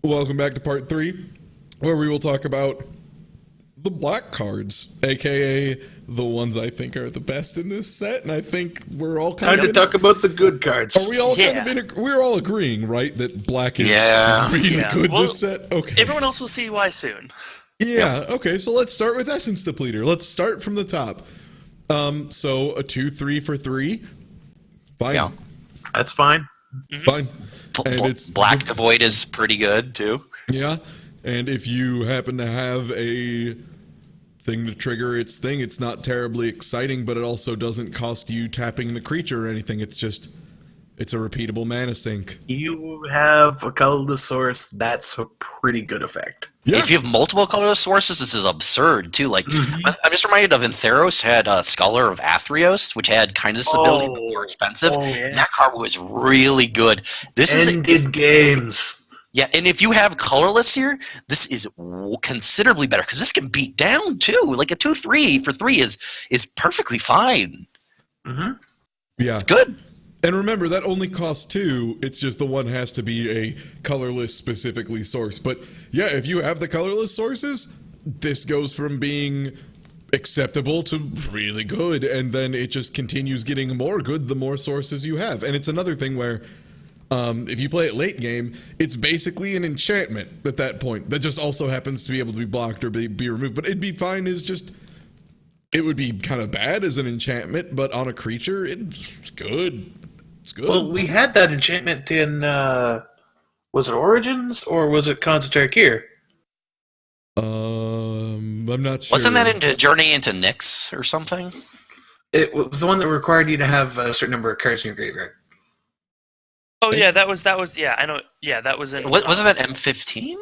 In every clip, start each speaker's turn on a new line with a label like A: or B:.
A: Welcome back to part 3, where we will talk about the black cards, aka the ones I think are the best in this set, and I think we're all kind
B: Time to talk about the good cards.
A: Are we all
C: Yeah.
A: we're all agreeing, right, that black is
B: Yeah.
A: really
C: Yeah.
A: good
C: Well,
A: this set? Okay.
C: Everyone else will see why soon.
A: Yeah, okay, so let's start with Essence Depleter. Let's start from the top. So a 2-3 for 3. Fine.
B: Yeah. That's fine.
A: Fine. And it's
D: Black Devoid is pretty good too.
A: Yeah, and if you happen to have a thing to trigger its thing, it's not terribly exciting, but it also doesn't cost you tapping the creature or anything. It's a repeatable mana sink.
B: You have a colorless source, that's a pretty good effect.
A: Yeah.
D: If you have multiple colorless sources, this is absurd too. Like I'm just reminded of Entheros had Scholar of Athreos, which had kindness ability but more expensive.
B: yeah.
D: And that card was really good. This
B: Ended games.
D: Yeah, and if you have colorless here, this is considerably better because this can beat down too. Like a 2-3 for 3 is perfectly fine.
B: Mm-hmm.
A: Yeah.
D: It's good.
A: And remember, that only costs 2. It's just the one has to be a colorless specifically source. But yeah, if you have the colorless sources, this goes from being acceptable to really good. And then it just continues getting more good the more sources you have. And it's another thing where if you play it late game, it's basically an enchantment at that point. That just also happens to be able to be blocked or be removed. But it'd be fine as just... It would be kind of bad as an enchantment, but on a creature, it's good. It's good.
B: Well, we had that enchantment in, was it Origins or was it Concentric here?
A: I'm not sure.
D: Wasn't that into Journey into Nyx or something?
B: It was the one that required you to have a certain number of cards in your graveyard.
C: Oh yeah, that was yeah, I know. Yeah, that was in.
D: Wasn't that M15?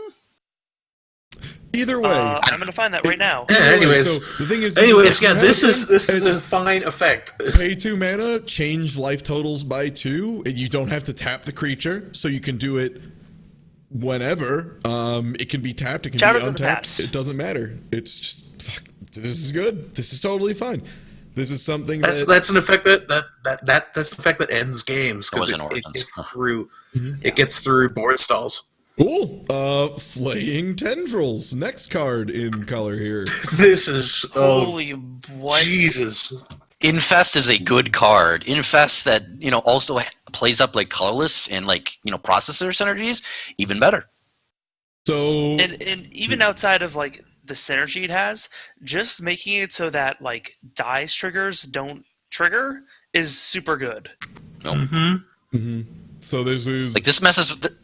A: Either way.
C: I'm gonna find that right now.
B: Yeah,
A: Either way,
B: anyways.
A: so the thing is,
B: Anyways, yeah,
A: you
B: this
A: have
B: is
A: thing,
B: this
A: it's
B: is a
A: just
B: fine effect.
A: pay 2 mana, change life totals by 2, and you don't have to tap the creature, so you can do it whenever. It can be tapped, it can
C: Shadows
A: be
C: of the
A: untapped.
C: Past.
A: It doesn't matter. It's just this is good. This is totally fine. This is something
B: That's an effect that's an effect that ends games
D: That was
B: because
D: an
B: it
D: Origins.
B: gets through it gets through board stalls.
A: cool. Flaying Tendrils. Next card in color here.
B: This is
C: Holy what?
B: Jesus.
D: Infest is a good card. Infest that also plays up like colorless and like processor synergies, even better.
A: So
C: And even outside of like the synergy it has, just making it so that like dice triggers don't trigger is super good.
A: so this is
D: Like this messes with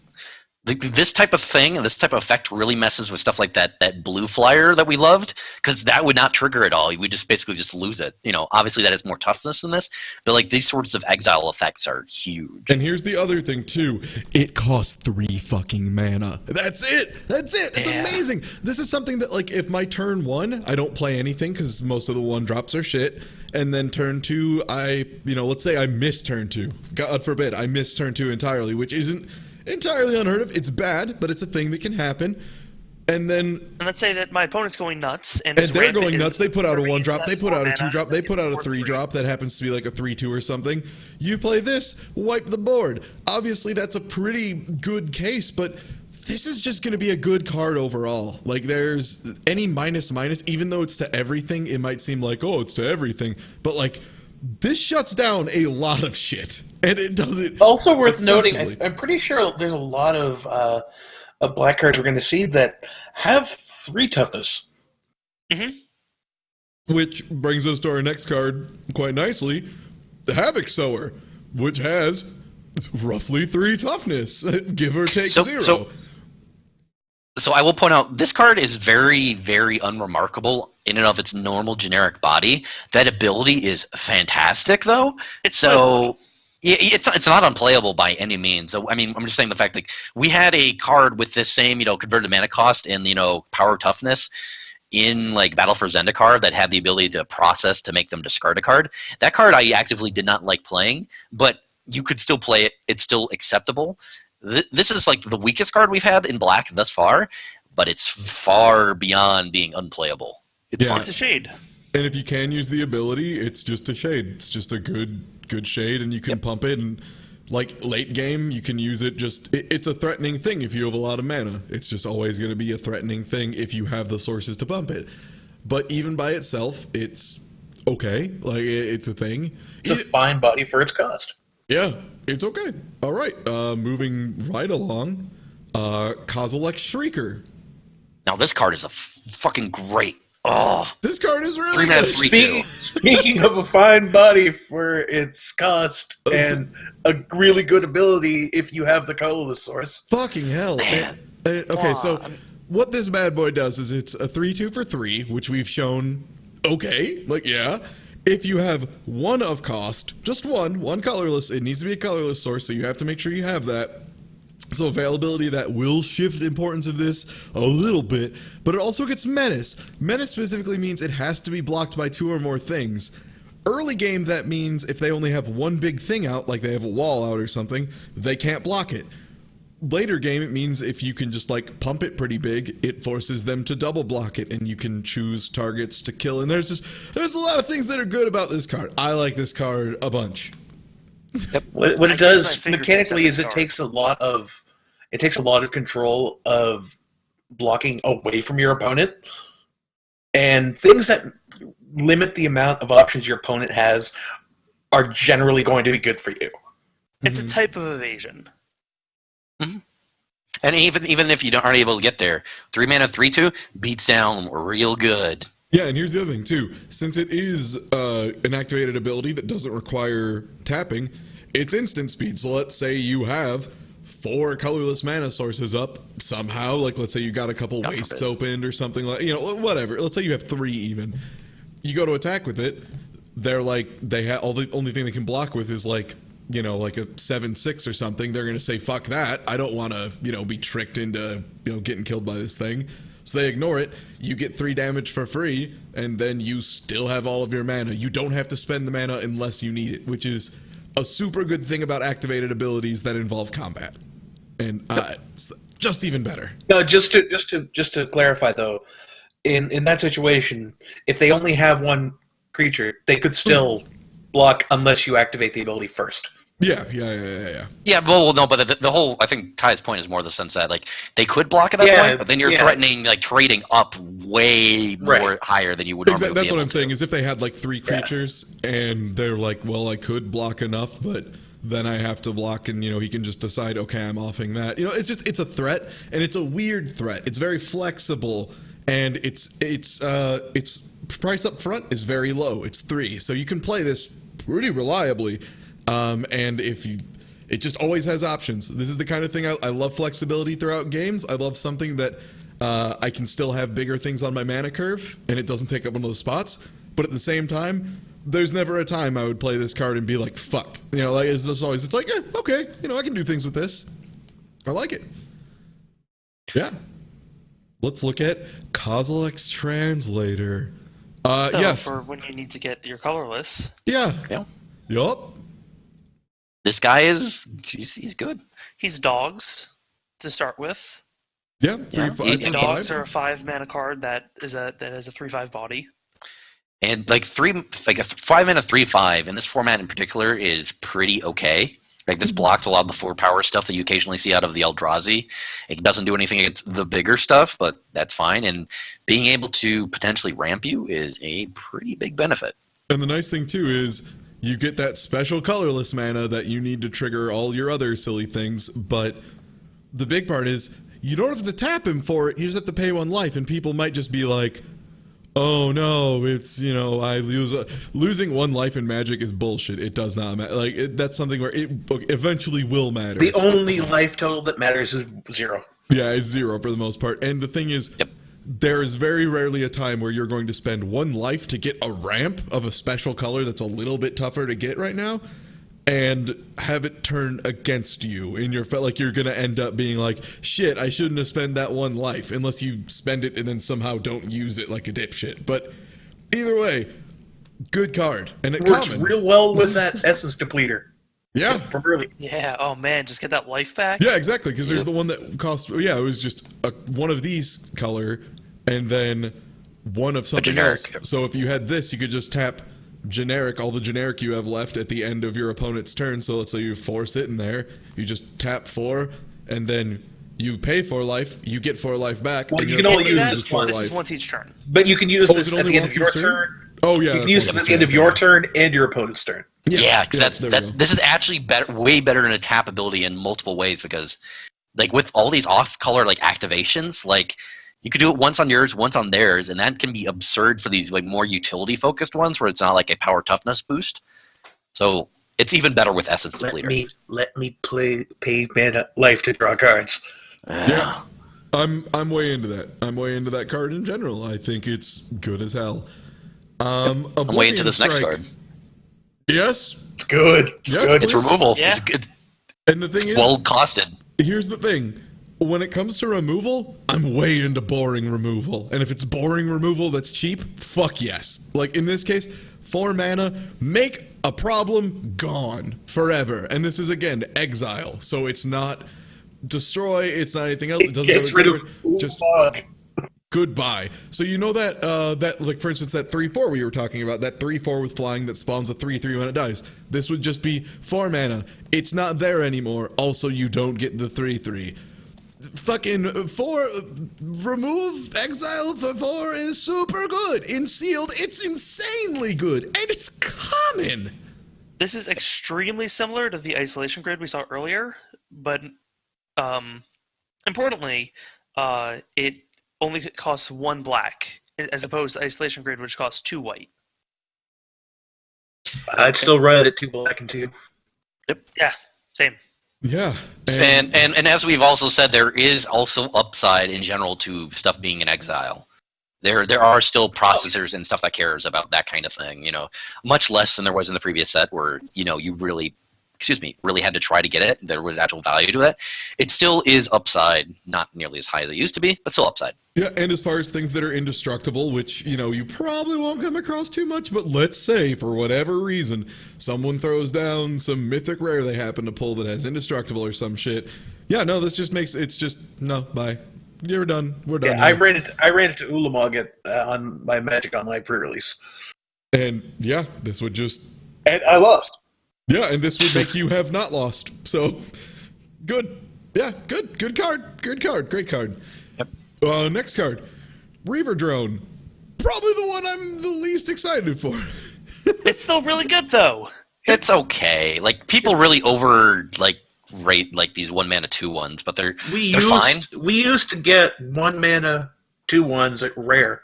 D: this type of thing, this type of effect really messes with stuff like that blue flyer that we loved, because that would not trigger at all. We just basically just lose it. Obviously that has more toughness than this, but like these sorts of exile effects are huge.
A: And here's the other thing too. It costs 3 fucking mana. That's it. It's
C: Yeah.
A: amazing. This is something that, like, if my turn 1, I don't play anything because most of the 1-drops are shit. And then turn 2, let's say I miss turn 2. God forbid, I miss turn 2 entirely, which isn't entirely unheard of. It's bad, but it's a thing that can happen. And then
C: And let's say that my opponent's going nuts, and
A: they're going nuts. They put out a 1-drop. They put out a 2-drop.
C: drop.
A: They put out a 3-drop that happens to be like a 3/2 or something. You play this, wipe the board. Obviously, that's a pretty good case, but this is just going to be a good card overall. Like, there's any minus, even though it's to everything, it might seem like, oh, it's to everything. But, like, this shuts down a lot of shit, and it does it.
B: Also worth noting,
A: effectively.
B: I'm pretty sure there's a lot of black cards we're going to see that have 3 toughness.
A: Which brings us to our next card quite nicely, the Havoc Sower, which has roughly 3 toughness, give or take 0.
D: So I will point out, this card is very, very unremarkable in and of its normal generic body. That ability is fantastic, though.
C: It's
D: It's not unplayable by any means. So I mean, I'm just saying the fact like we had a card with this same converted mana cost and power toughness in like Battle for Zendikar that had the ability to process to make them discard a card. That card I actively did not like playing, but you could still play it. It's still acceptable. This is like the weakest card we've had in black thus far, but it's far beyond being unplayable. It's fine.
C: It's a shade.
A: And if you can use the ability, it's just a shade. It's just a good shade, and you can pump it. And like late game, you can use it it's a threatening thing if you have a lot of mana. It's just always going to be a threatening thing if you have the sources to pump it. But even by itself, it's okay. Like, it's a thing.
B: It's a fine body for its cost.
A: Yeah, it's okay. All right, moving right along. Kozilek Shrieker.
D: Now this card is fucking great. Oh,
A: This card is really
D: 3 mana,
A: good.
D: 3/2.
B: Speaking of a fine body for its cost and a really good ability if you have the colorless source.
A: Fucking hell. Okay, so what this bad boy does is it's a 3/2 for 3, which we've shown okay. Like, yeah. If you have one of cost, just one colorless, it needs to be a colorless source, so you have to make sure you have that. So availability, that will shift the importance of this a little bit, but it also gets menace. Menace specifically means it has to be blocked by 2 or more things. Early game, that means if they only have one big thing out, like they have a wall out or something, they can't block it. Later game, it means if you can just like pump it pretty big, it forces them to double block it, and you can choose targets to kill. And there's a lot of things that are good about this card. I like this card a bunch.
B: What
C: I
B: it
C: use
B: does
C: my
B: mechanically
C: fingertips
B: is
C: at
B: it
C: the
B: takes a lot of control of blocking away from your opponent, and things that limit the amount of options your opponent has are generally going to be good for you.
C: It's a type of evasion.
D: And even if you aren't able to get there, 3 mana, 3/2 beats down real good.
A: Yeah, and here's the other thing too. Since it is an activated ability that doesn't require tapping, it's instant speed. So let's say you have 4 colorless mana sources up somehow. Like, let's say you got a couple wastes opened or something, like, whatever. Let's say you have 3 even. You go to attack with it. They're like, the only thing they can block with is like a 7/6 or something. They're gonna say, fuck that. I don't want to be tricked into getting killed by this thing. So they ignore it. You get 3 damage for free, and then you still have all of your mana. You don't have to spend the mana unless you need it, which is a super good thing about activated abilities that involve combat. And it's just even better.
B: No, just to clarify though, in that situation, if they only have one creature, they could still block unless you activate the ability first.
A: Yeah.
D: Yeah, well, no, but the whole, I think Ty's point is more the sense that like they could block at that point, but then you're threatening like trading up way more higher than you would normally.
A: That's what I'm saying. Is if they had like 3 creatures and they're like, well, I could block enough, but then I have to block, and he can just decide, okay, I'm offing that. It's a threat, and it's a weird threat. It's very flexible, and its price up front is very low. It's 3, so you can play this pretty reliably. And it just always has options. This is the kind of thing I love flexibility throughout games. I love something that I can still have bigger things on my mana curve, and it doesn't take up one of those spots. But at the same time, there's never a time I would play this card and be like, fuck. Like it's just always, it's like, yeah, okay, I can do things with this. I like it. Yeah. Let's look at Kozilek's Translator. Yes.
C: For when you need to get your colorless.
A: Yeah. Yup.
D: This guy he's good.
C: He's dogs to start with.
A: Yeah, 3/5 for
C: Dogs
A: 5.
C: are a 5 mana card that has a 3/5 body.
D: And like a 5 mana 3/5 in this format in particular is pretty okay. Like this blocks a lot of the 4 power stuff that you occasionally see out of the Eldrazi. It doesn't do anything against the bigger stuff, but that's fine. And being able to potentially ramp you is a pretty big benefit.
A: And the nice thing too is you get that special colorless mana that you need to trigger all your other silly things, but the big part is you don't have to tap him for it, you just have to pay 1 life, and people might just be like, oh no, it's, I lose losing 1 life in Magic is bullshit. It does not matter. Like, that's something where it eventually will matter.
B: The only life total that matters is 0.
A: Yeah, it's 0 for the most part. And the thing is, there is very rarely a time where you're going to spend 1 life to get a ramp of a special color that's a little bit tougher to get right now, and have it turn against you in your like you're gonna end up being like, shit, I shouldn't have spent that 1 life, unless you spend it and then somehow don't use it like a dipshit. But either way, good card, and it
B: works real well with that essence depleter.
A: Yeah,
B: from early.
C: Yeah. Oh man, just get that life back.
A: Yeah, exactly. Because there's the one that costs. Yeah, it was just one of these color, and then one of something else. So if you had this, you could just tap generic, all the generic you have left at the end of your opponent's turn. So let's say you have 4 sitting there, you just tap 4, and then you pay 4 life, you get 4 life back.
B: Well,
A: and
B: you
A: your
B: can only
A: opponent
B: use
A: loses
B: this
A: 4
B: one.
C: This
A: life.
C: is once each turn.
B: But you can use
A: Oh,
B: this
A: is it
B: at
A: only
B: the end
A: once
B: of your
A: each turn?
B: turn.
A: Oh yeah,
B: You can
A: that's
B: use
A: once
B: this at
A: each
B: the end
A: turn.
B: of your turn and your opponent's turn.
D: Yeah, because
A: there we go.
D: this is actually better, way better than a tap ability in multiple ways. Because, like, with all these off-color like activations, like you could do it once on yours, once on theirs, and that can be absurd for these like more utility-focused ones where it's not like a power toughness boost. So it's even better with Essence Depleter.
B: Let me pay mana life to draw cards.
A: Yeah. I'm way into that. I'm way into that card in general. I think it's good as hell.
D: I'm way into this next card.
A: Yes.
B: It's good. It's
A: Yes,
B: good.
D: It's
A: please.
D: removal.
C: Yeah.
D: It's good.
A: And the thing is,
D: Well costed.
A: here's the thing. When it comes to removal, I'm way into boring removal. And if it's boring removal that's cheap, fuck yes. Like in this case, 4 mana, make a problem gone forever. And this is again exile. So it's not destroy, it's not anything else. It doesn't
B: Gets rid of
A: just
B: Ulamog.
A: goodbye. So you know that that like for instance that 3/4 we were talking about, that 3/4 with flying that spawns a 3/3 when it dies. This would just be 4 mana. It's not there anymore. Also, you don't get the 3/3. Fucking 4 remove exile for 4 is super good. In sealed, it's insanely good, and it's common.
C: This is extremely similar to the isolation grid we saw earlier, but importantly, it only costs 1 black, as opposed to isolation grid, which costs 2 white.
B: I'd still run it at 2 black and 2.
C: Yeah, same.
A: Yeah,
D: And as we've also said, there is also upside in general to stuff being in exile. There are still processors and stuff that cares about that kind of thing, you know, much less than there was in the previous set where, you know, you really had to try to get it. There was actual value to it. It still is upside, not nearly as high as it used to be, but still upside.
A: Yeah, and as far as things that are indestructible, which, you know, you probably won't come across too much, but let's say, for whatever reason, someone throws down some mythic rare they happen to pull that has indestructible or some shit. Yeah, no, this just makes, it's just, no, bye. You're done. We're done.
B: Yeah, I ran it to Ulamog on my Magic Online pre-release.
A: And yeah, this would just...
B: And I lost.
A: Yeah, and this would make you have not lost. So, good. Yeah, good. Good card. Good card. Great card.
D: Yep.
A: Next card. Reaver Drone. Probably the one I'm the least excited for.
C: It's still really good, though.
D: It's okay. Like, people really rate like these 1 mana 2 ones, but they're fine.
B: We used to get 1 mana 2 ones at rare.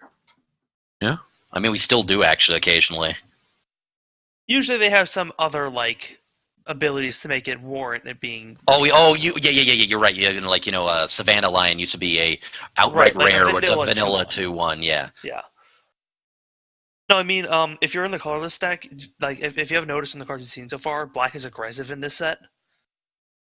D: Yeah. I mean, we still do actually occasionally.
C: Usually they have some other, like, abilities to make it warrant it being...
D: Yeah, you're right. Yeah, like, you know, Savannah Lion used to be a outright
C: Right, like a
D: rare, where it's a
C: vanilla
D: vanilla 2/1, yeah.
C: Yeah. No, I mean, if you're in the colorless deck, like, if you have noticed in the cards you've seen so far, black is aggressive in this set.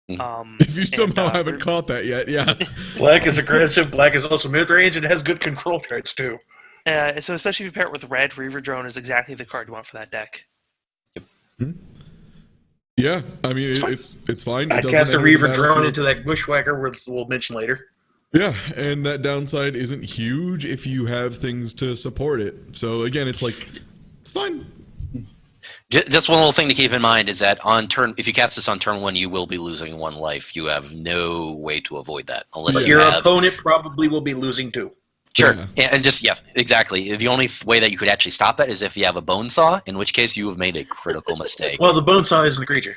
A: If you somehow haven't caught that yet, yeah.
B: Black is aggressive. Black is also mid-range and has good control cards, too.
C: So especially if you pair it with red, Reaver Drone is exactly the card you want for that deck.
A: Yeah, I mean, it's fine. It
B: I'd
A: doesn't
B: cast a
A: enter the
B: Reaver Drone
A: battlefield.
B: into that Bushwhacker, which we'll mention later.
A: Yeah, and that downside isn't huge if you have things to support it. So again, it's like, it's fine.
D: Just one little thing to keep in mind is that if you cast this on turn 1, you will be losing 1 life. You have no way to avoid that unless
B: But
D: you
B: your
D: have...
B: opponent probably will be losing, too.
D: Sure,
A: Yeah.
D: and exactly. The only way that you could actually stop that is if you have a bone saw, in which case you have made a critical mistake.
B: Well, the Bonesaw isn't a creature.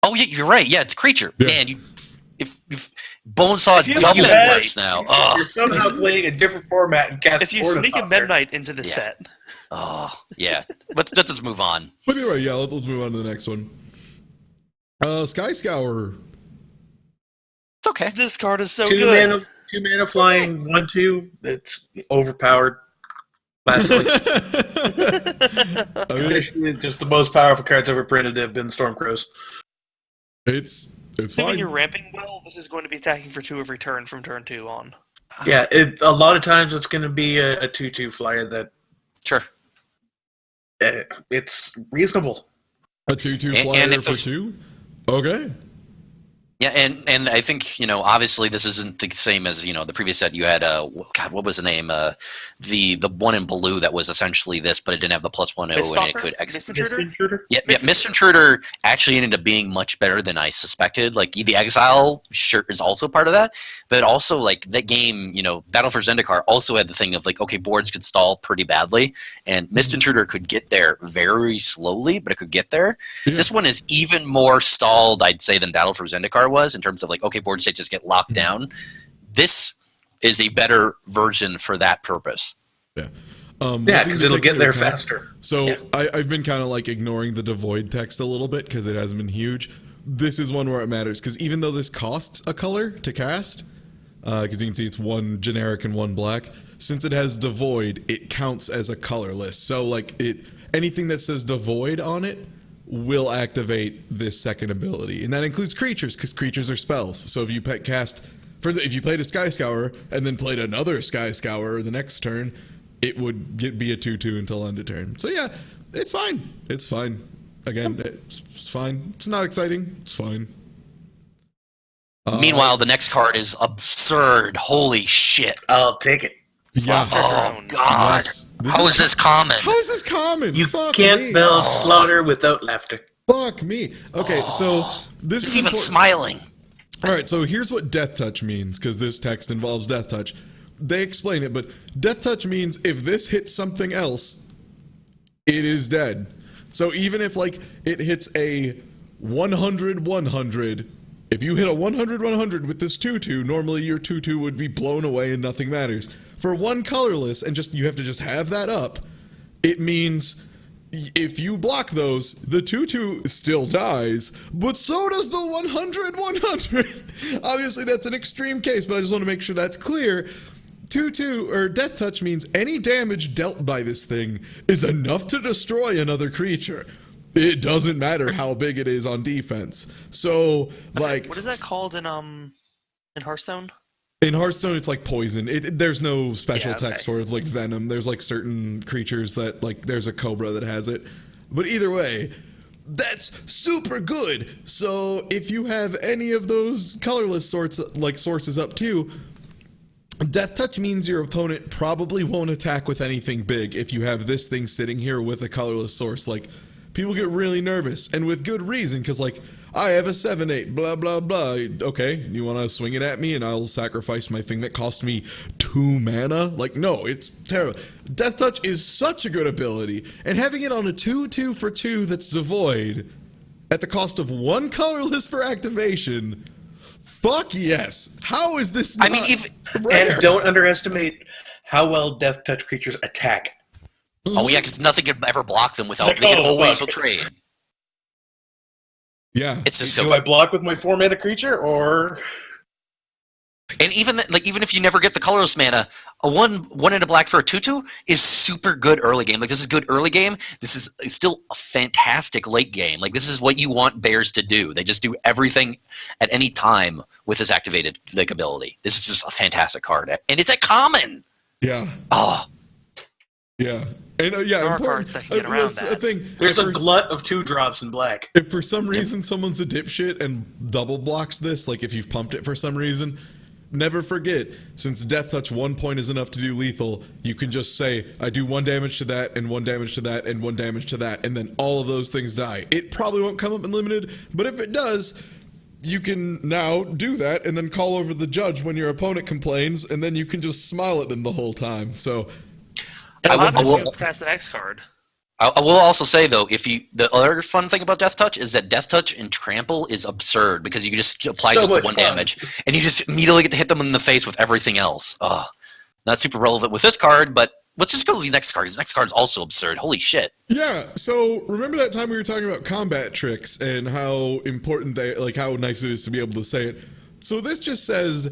D: Oh yeah, you're right. Yeah, it's a creature.
A: Yeah.
D: Man, if bone saw
C: If you
D: double
C: have-
D: worse now.
B: You're somehow playing a different format and cast
C: If you
B: Fortify
C: sneak a
B: there.
C: Midnight into the
D: Yeah.
C: set,
D: Yeah. Let's just move on.
A: But anyway, yeah, let's move on to the next one. Sky Scourer.
D: It's okay.
C: this card is so
B: Two
C: good.
B: mana flying 1/2. It's overpowered. Lastly,
A: I mean,
B: traditionally, just the most powerful cards ever printed have been Stormcrows.
A: it's
C: Assuming
A: fine.
C: you're ramping well, this is going to be attacking for 2 every turn from turn 2 on.
B: Yeah, a lot of times it's going to be a 2/2 flyer that
D: Sure.
B: it's reasonable.
A: A 2/2
D: And
A: flyer
D: if
A: for
D: there's-
A: 2? Okay.
D: Yeah, and I think, obviously this isn't the same as, the previous set. You had, God, what was the name? The one in blue that was essentially this, but it didn't have the +1 and it could
C: Mist Intruder?
D: Yeah, Mist Intruder actually ended up being much better than I suspected. Like, the Exile shirt is also part of that, but also, like, that game, Battle for Zendikar also had the thing of, like, okay, boards could stall pretty badly, and Mist Intruder could get there very slowly, but it could get there.
A: Yeah.
D: This one is even more stalled, I'd say, than Battle for Zendikar was in terms of, like, okay, board states just get locked down. This is a better version for that purpose.
A: Yeah.
B: Because it'll get there faster.
A: So
D: Yeah.
A: I've been kind of like ignoring the devoid text a little bit because it hasn't been huge. This is one where it matters because even though this costs a color to cast, because you can see it's one generic and one black, since it has devoid, it counts as a colorless. So like anything that says devoid on it will activate this second ability, and that includes creatures because creatures are spells. So if you if you played a Sky Scour and then played another Sky Scour the next turn, it would be a 2/2 until end of turn. So yeah, it's fine. It's fine. Again, it's fine. It's not exciting. It's fine.
D: Meanwhile, the next card is absurd. Holy shit.
B: I'll take it.
A: Yeah.
D: Oh, God.
A: Yes.
D: How is this common?
A: How is this common?
B: You
A: Fuck
B: can't
A: me.
B: spell slaughter without laughter.
A: Fuck me. Okay, so this
D: It's
A: is
D: even
A: important.
D: smiling.
A: All right, so here's what Death Touch means, because this text involves Death Touch. They explain it, but Death Touch means if this hits something else, it is dead. So even if, like, it hits a 100-100, if you hit a 100-100 with this 2/2, normally your 2/2 would be blown away and nothing matters. For one colorless, and you have to just have that up, it means if you block those, the 2/2 still dies, but so does the 100-100. Obviously, that's an extreme case, but I just want to make sure that's clear. 2/2 or Death Touch means any damage dealt by this thing is enough to destroy another creature. It doesn't matter how big it is on defense. So, like,
C: What is that called in Hearthstone?
A: in Hearthstone, it's like poison. There's no special
C: Yeah, okay.
A: text for it. It's like venom. There's like certain creatures that, like, there's a cobra that has it. But either way, that's super good. So if you have any of those colorless sources up too, Death Touch means your opponent probably won't attack with anything big if you have this thing sitting here with a colorless source. Like, people get really nervous, and with good reason, because, like, I have a 7/8, blah, blah, blah. Okay, you want to swing it at me, and I'll sacrifice my thing that cost me 2 mana? Like, no, it's terrible. Death Touch is such a good ability, and having it on a 2/2 for 2 that's devoid, at the cost of 1 colorless for activation, fuck yes. How is this not rare?
B: And don't underestimate how well Death Touch creatures attack.
D: Oh, yeah, because nothing could ever block them without.
B: Like,
D: They can
B: oh,
D: always
B: fuck.
D: will trade.
A: Yeah.
D: It's just so.
B: Do I block with my 4-mana creature, or...
D: And even even if you never get the colorless mana, a one and a black for a 2/2 is super good early game. Like, this is good early game. This is still a fantastic late game. Like, this is what you want bears to do. They just do everything at any time with this activated ability. This is just a fantastic card, and it's a common.
A: Yeah.
D: Oh,
A: Yeah. And yeah,
C: There are
A: important.
C: cards that can get around
A: That's
C: that.
A: a thing.
B: There's
A: If
B: a
A: for-
B: glut of 2-drops in black.
A: If for some reason someone's a dipshit and double blocks this, like if you've pumped it for some reason, never forget, since Death Touch 1 point is enough to do lethal, you can just say, I do 1 damage to that, and 1 damage to that, and 1 damage to that, and then all of those things die. It probably won't come up in limited, but if it does, you can now do that and then call over the judge when your opponent complains, and then you can just smile at them the whole time. So,
C: And a lot of
D: I
C: times
D: will-
C: you have to pass the next card.
D: I will also say, though, the other fun thing about Death Touch is that Death Touch and Trample is absurd because you can just apply
B: So
D: just the
B: much
D: 1
B: fun.
D: damage, and you just immediately get to hit them in the face with everything else. Not super relevant with this card, but let's just go to the next card. The next card's also absurd. Holy shit.
A: yeah, so remember that time we were talking about combat tricks and how important how nice it is to be able to say it. So this just says,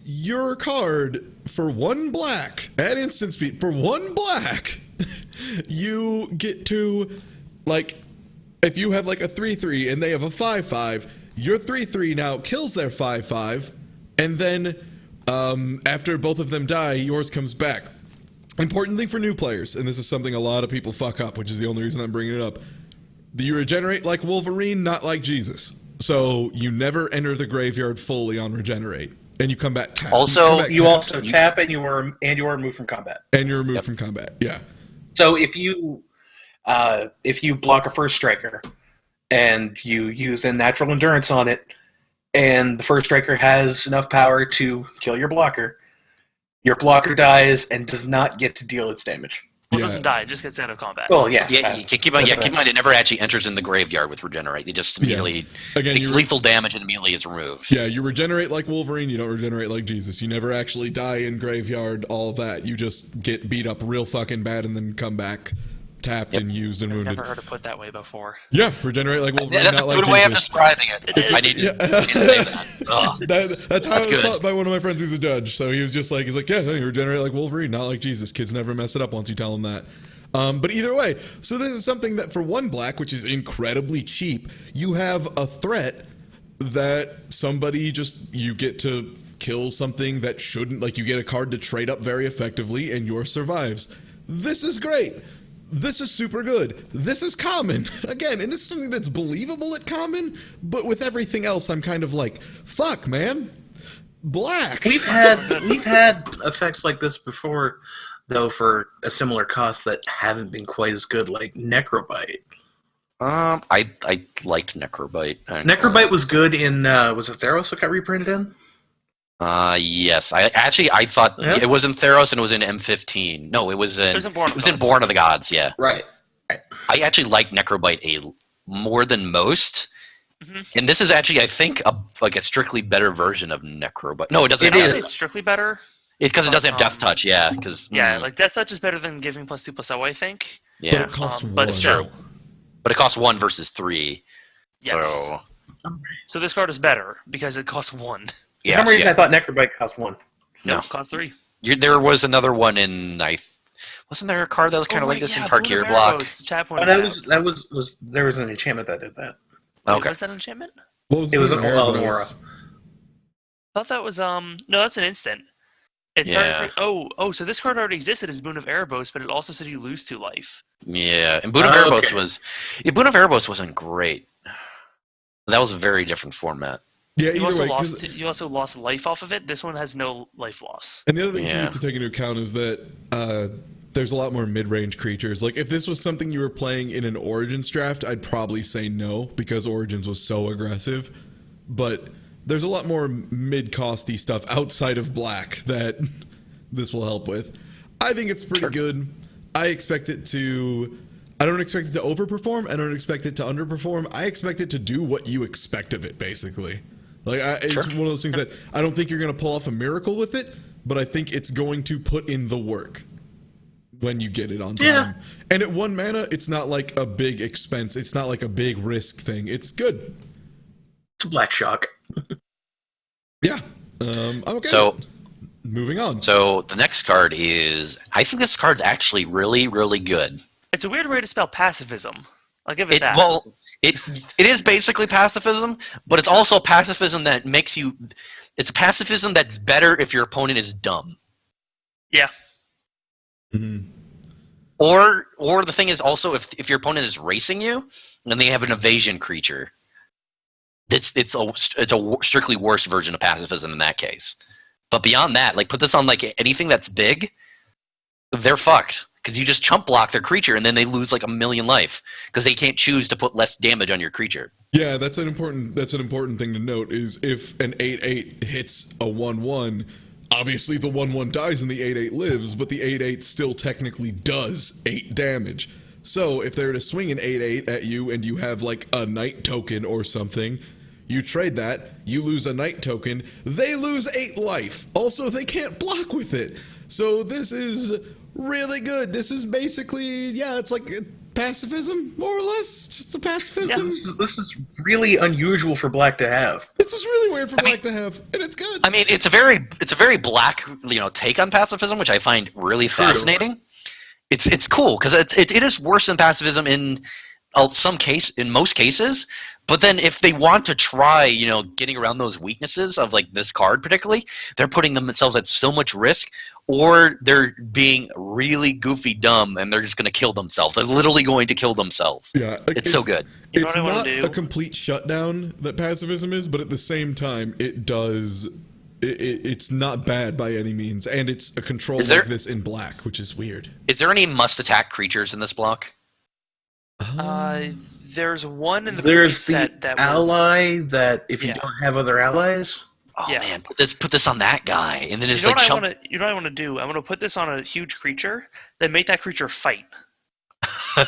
A: your card for 1 black at instant speed, for 1 black, you get to, like, if you have like a 3/3 and they have a 5/5, your 3/3 now kills their 5/5, and then after both of them die, yours comes back. Importantly for new players, and this is something a lot of people fuck up, which is the only reason I'm bringing it up, you regenerate like Wolverine, not like Jesus. So you never enter the graveyard fully on regenerate, and you come back tap.
D: Also,
B: You also tap and you are removed from combat.
A: and you're removed from combat. Yeah.
B: So if you block a first striker and you use a natural endurance on it, and the first striker has enough power to kill your blocker dies and does not get to deal its damage.
C: Well, it doesn't die; it just gets out of combat.
B: Well, yeah.
D: Yeah, keep in mind it never actually enters in the graveyard with regenerate. It just immediately
A: Again,
D: takes lethal damage and immediately is removed.
A: Yeah, you regenerate like Wolverine, you don't regenerate like Jesus. You never actually die in graveyard, all that. You just get beat up real fucking bad and then come back tapped and used and wounded.
C: Never heard it put that way before.
A: Yeah, regenerate like Wolverine,
D: Yeah, that's a
A: not
D: good
A: like
D: way of
A: Jesus.
D: describing it. I need to say that. Ugh.
A: That's how I was
D: good.
A: taught by one of my friends who's a judge. So he was just like, yeah, no, you regenerate like Wolverine, not like Jesus. Kids never mess it up once you tell them that. But either way, so this is something that for one black, which is incredibly cheap, you have a threat that you get to kill something that shouldn't, like you get a card to trade up very effectively and yours survives. This is great. This is super good. This is common. Again, and this is something that's believable at common, but with everything else, I'm kind of like, fuck, man. Black.
B: We've had effects like this before, though, for a similar cost that haven't been quite as good, like Necrobite.
D: I liked Necrobite. Actually.
B: Necrobite was good in was it Theros that got reprinted in?
D: Yes. I thought it was in Theros and it was in M15. No, it was in Born of the Gods. Yeah.
B: Right.
D: I actually like Necrobite more than most. Mm-hmm. And this is actually, I think, a strictly better version of Necrobite. No, it doesn't.
C: It's strictly better.
D: It's because it doesn't have Death Touch. Yeah.
C: Like Death Touch is better than giving +2/+0, I think.
D: Yeah.
A: But it costs one.
C: But it's true.
D: But it costs 1 versus 3.
C: Yes. So this card is better because it costs 1.
B: For some reason, I thought Necrobite cost 1.
C: No, it costs 3.
D: There was another one in wasn't there a card that was kind of like this in Tarkir block?
B: There was an enchantment that did that.
D: Okay.
C: Was that an enchantment?
B: It was an Aura.
C: I thought that was no, that's an instant. So this card already existed as Boon of Erebos, but it also said you lose 2 life.
D: Yeah, and Boon of Erebos Boon of Erebos wasn't great. That was a very different format.
A: Yeah,
C: you also lost life off of it. This one has no life loss.
A: And the other thing too, to take into account is that there's a lot more mid-range creatures. Like if this was something you were playing in an Origins draft, I'd probably say no because Origins was so aggressive. But there's a lot more mid-costy stuff outside of black that this will help with. I think it's pretty good. I don't expect it to overperform. I don't expect it to underperform. I expect it to do what you expect of it, basically. Like it's one of those things that I don't think you're going to pull off a miracle with it, but I think it's going to put in the work when you get it on time. Yeah. And at 1 mana, it's not like a big expense. It's not like a big risk thing. It's good.
B: It's a black shock.
A: Yeah. I'm okay.
D: So,
A: moving on.
D: So the next card I think this card's actually really, really good.
C: It's a weird way to spell pacifism. I'll give it that.
D: Well, it is basically pacifism, but it's also pacifism that makes you. It's a pacifism that's better if your opponent is dumb.
C: Yeah.
A: Mm-hmm.
D: Or the thing is also if your opponent is racing you and they have an evasion creature, it's a strictly worse version of pacifism in that case. But beyond that, like put this on like anything that's big, they're fucked. Because you just chump block their creature and then they lose like 1,000,000 life because they can't choose to put less damage on your creature.
A: Yeah, that's an important thing to note is if an 8/8 hits a 1/1, obviously the 1/1 dies and the 8/8 lives, but the 8/8 still technically does 8 damage. So if they're to swing an 8/8 at you and you have like a night token or something, you trade that, you lose a night token, they lose 8 life. Also, they can't block with it. So this is really good. This is basically, it's like pacifism, more or less. Just a pacifism.
B: Yeah, this is really unusual for black to have.
A: This is really weird for black to have, and it's good.
D: I mean, it's a very black, take on pacifism, which I find really fascinating. It's cool because it is worse than pacifism in most cases, But then if they want to try, getting around those weaknesses of like this card particularly, they're putting themselves at so much risk, or they're being really goofy dumb and they're just going to kill themselves. They're literally going to kill themselves.
A: Yeah,
D: it's so good.
C: You know
A: It's
C: what I wanna
A: not
C: do?
A: a complete shutdown that pacifism is, but at the same time, it does. It's not bad by any means, and it's a control like this in black, which is weird.
D: Is there any must-attack creatures in this block?
C: There's one in the
B: There's
C: set
B: the
C: that
B: ally that if you
C: Yeah.
B: don't have other allies,
D: Oh
C: Yeah.
D: man, put this on that guy, and then
C: You
D: just
C: know
D: like
C: what I
D: jump.
C: want to? You know what I want to do? I want to put this on a huge creature, then make that creature fight.
B: yeah,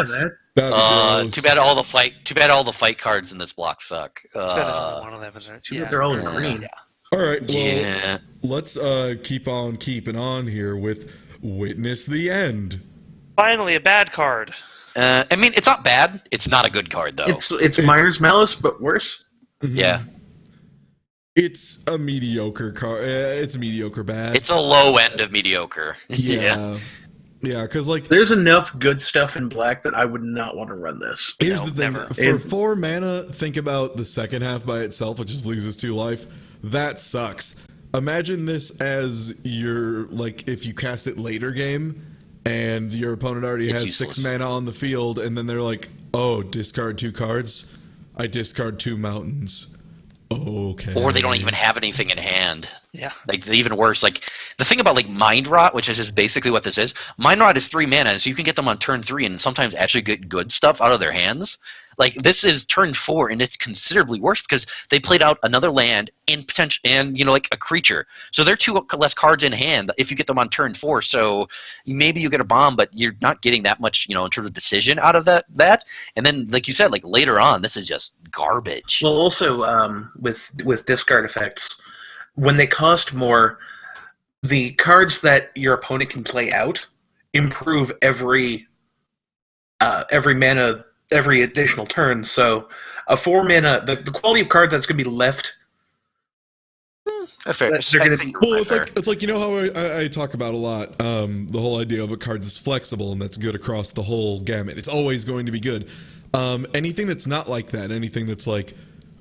B: that
A: That'd be gross.
D: Too bad all the fight cards in this block suck.
C: It's better than one of them.
B: too bad they're all in
D: Yeah.
B: green.
A: All right, well,
D: Yeah.
A: let's keep on keeping on here with Witness the End.
C: Finally, a bad card.
D: I mean, it's not bad. It's not a good card though.
B: It's Myers Malice, but worse.
D: Yeah,
A: It's a mediocre card. It's a mediocre bad.
D: it's a low end of mediocre.
A: yeah, because like
B: There's enough good stuff in black that I would not want to run this.
A: here's
C: No,
A: the thing:
C: never.
A: for 4 mana, think about the second half by itself, which just loses 2 life. That sucks. Imagine this as your like if you cast it later game. And your opponent already
D: It's
A: has
D: useless.
A: 6 mana on the field, and then they're like, "Oh, discard 2 cards. I discard 2 mountains." Okay.
D: Or they don't even have anything in hand.
C: Yeah.
D: Like even worse, like the thing about like Mind Rot, which is just basically what this is. Mind Rot is 3 mana, so you can get them on turn 3 and sometimes actually get good stuff out of their hands. Like this is turn 4 and it's considerably worse because they played out another land and potential and like a creature. So they're 2 less cards in hand if you get them on turn 4. So maybe you get a bomb, but you're not getting that much, in terms of decision out of that. And then like you said, like later on, this is just garbage.
B: Well, also with discard effects, when they cost more, the cards that your opponent can play out improve every mana, every additional turn. So a 4 mana, the quality of card that's going to be left.
D: Fair.
B: They're gonna be-
A: Well, it's like how I talk about a lot the whole idea of a card that's flexible and that's good across the whole gamut. It's always going to be good. Anything that's not like that, anything that's like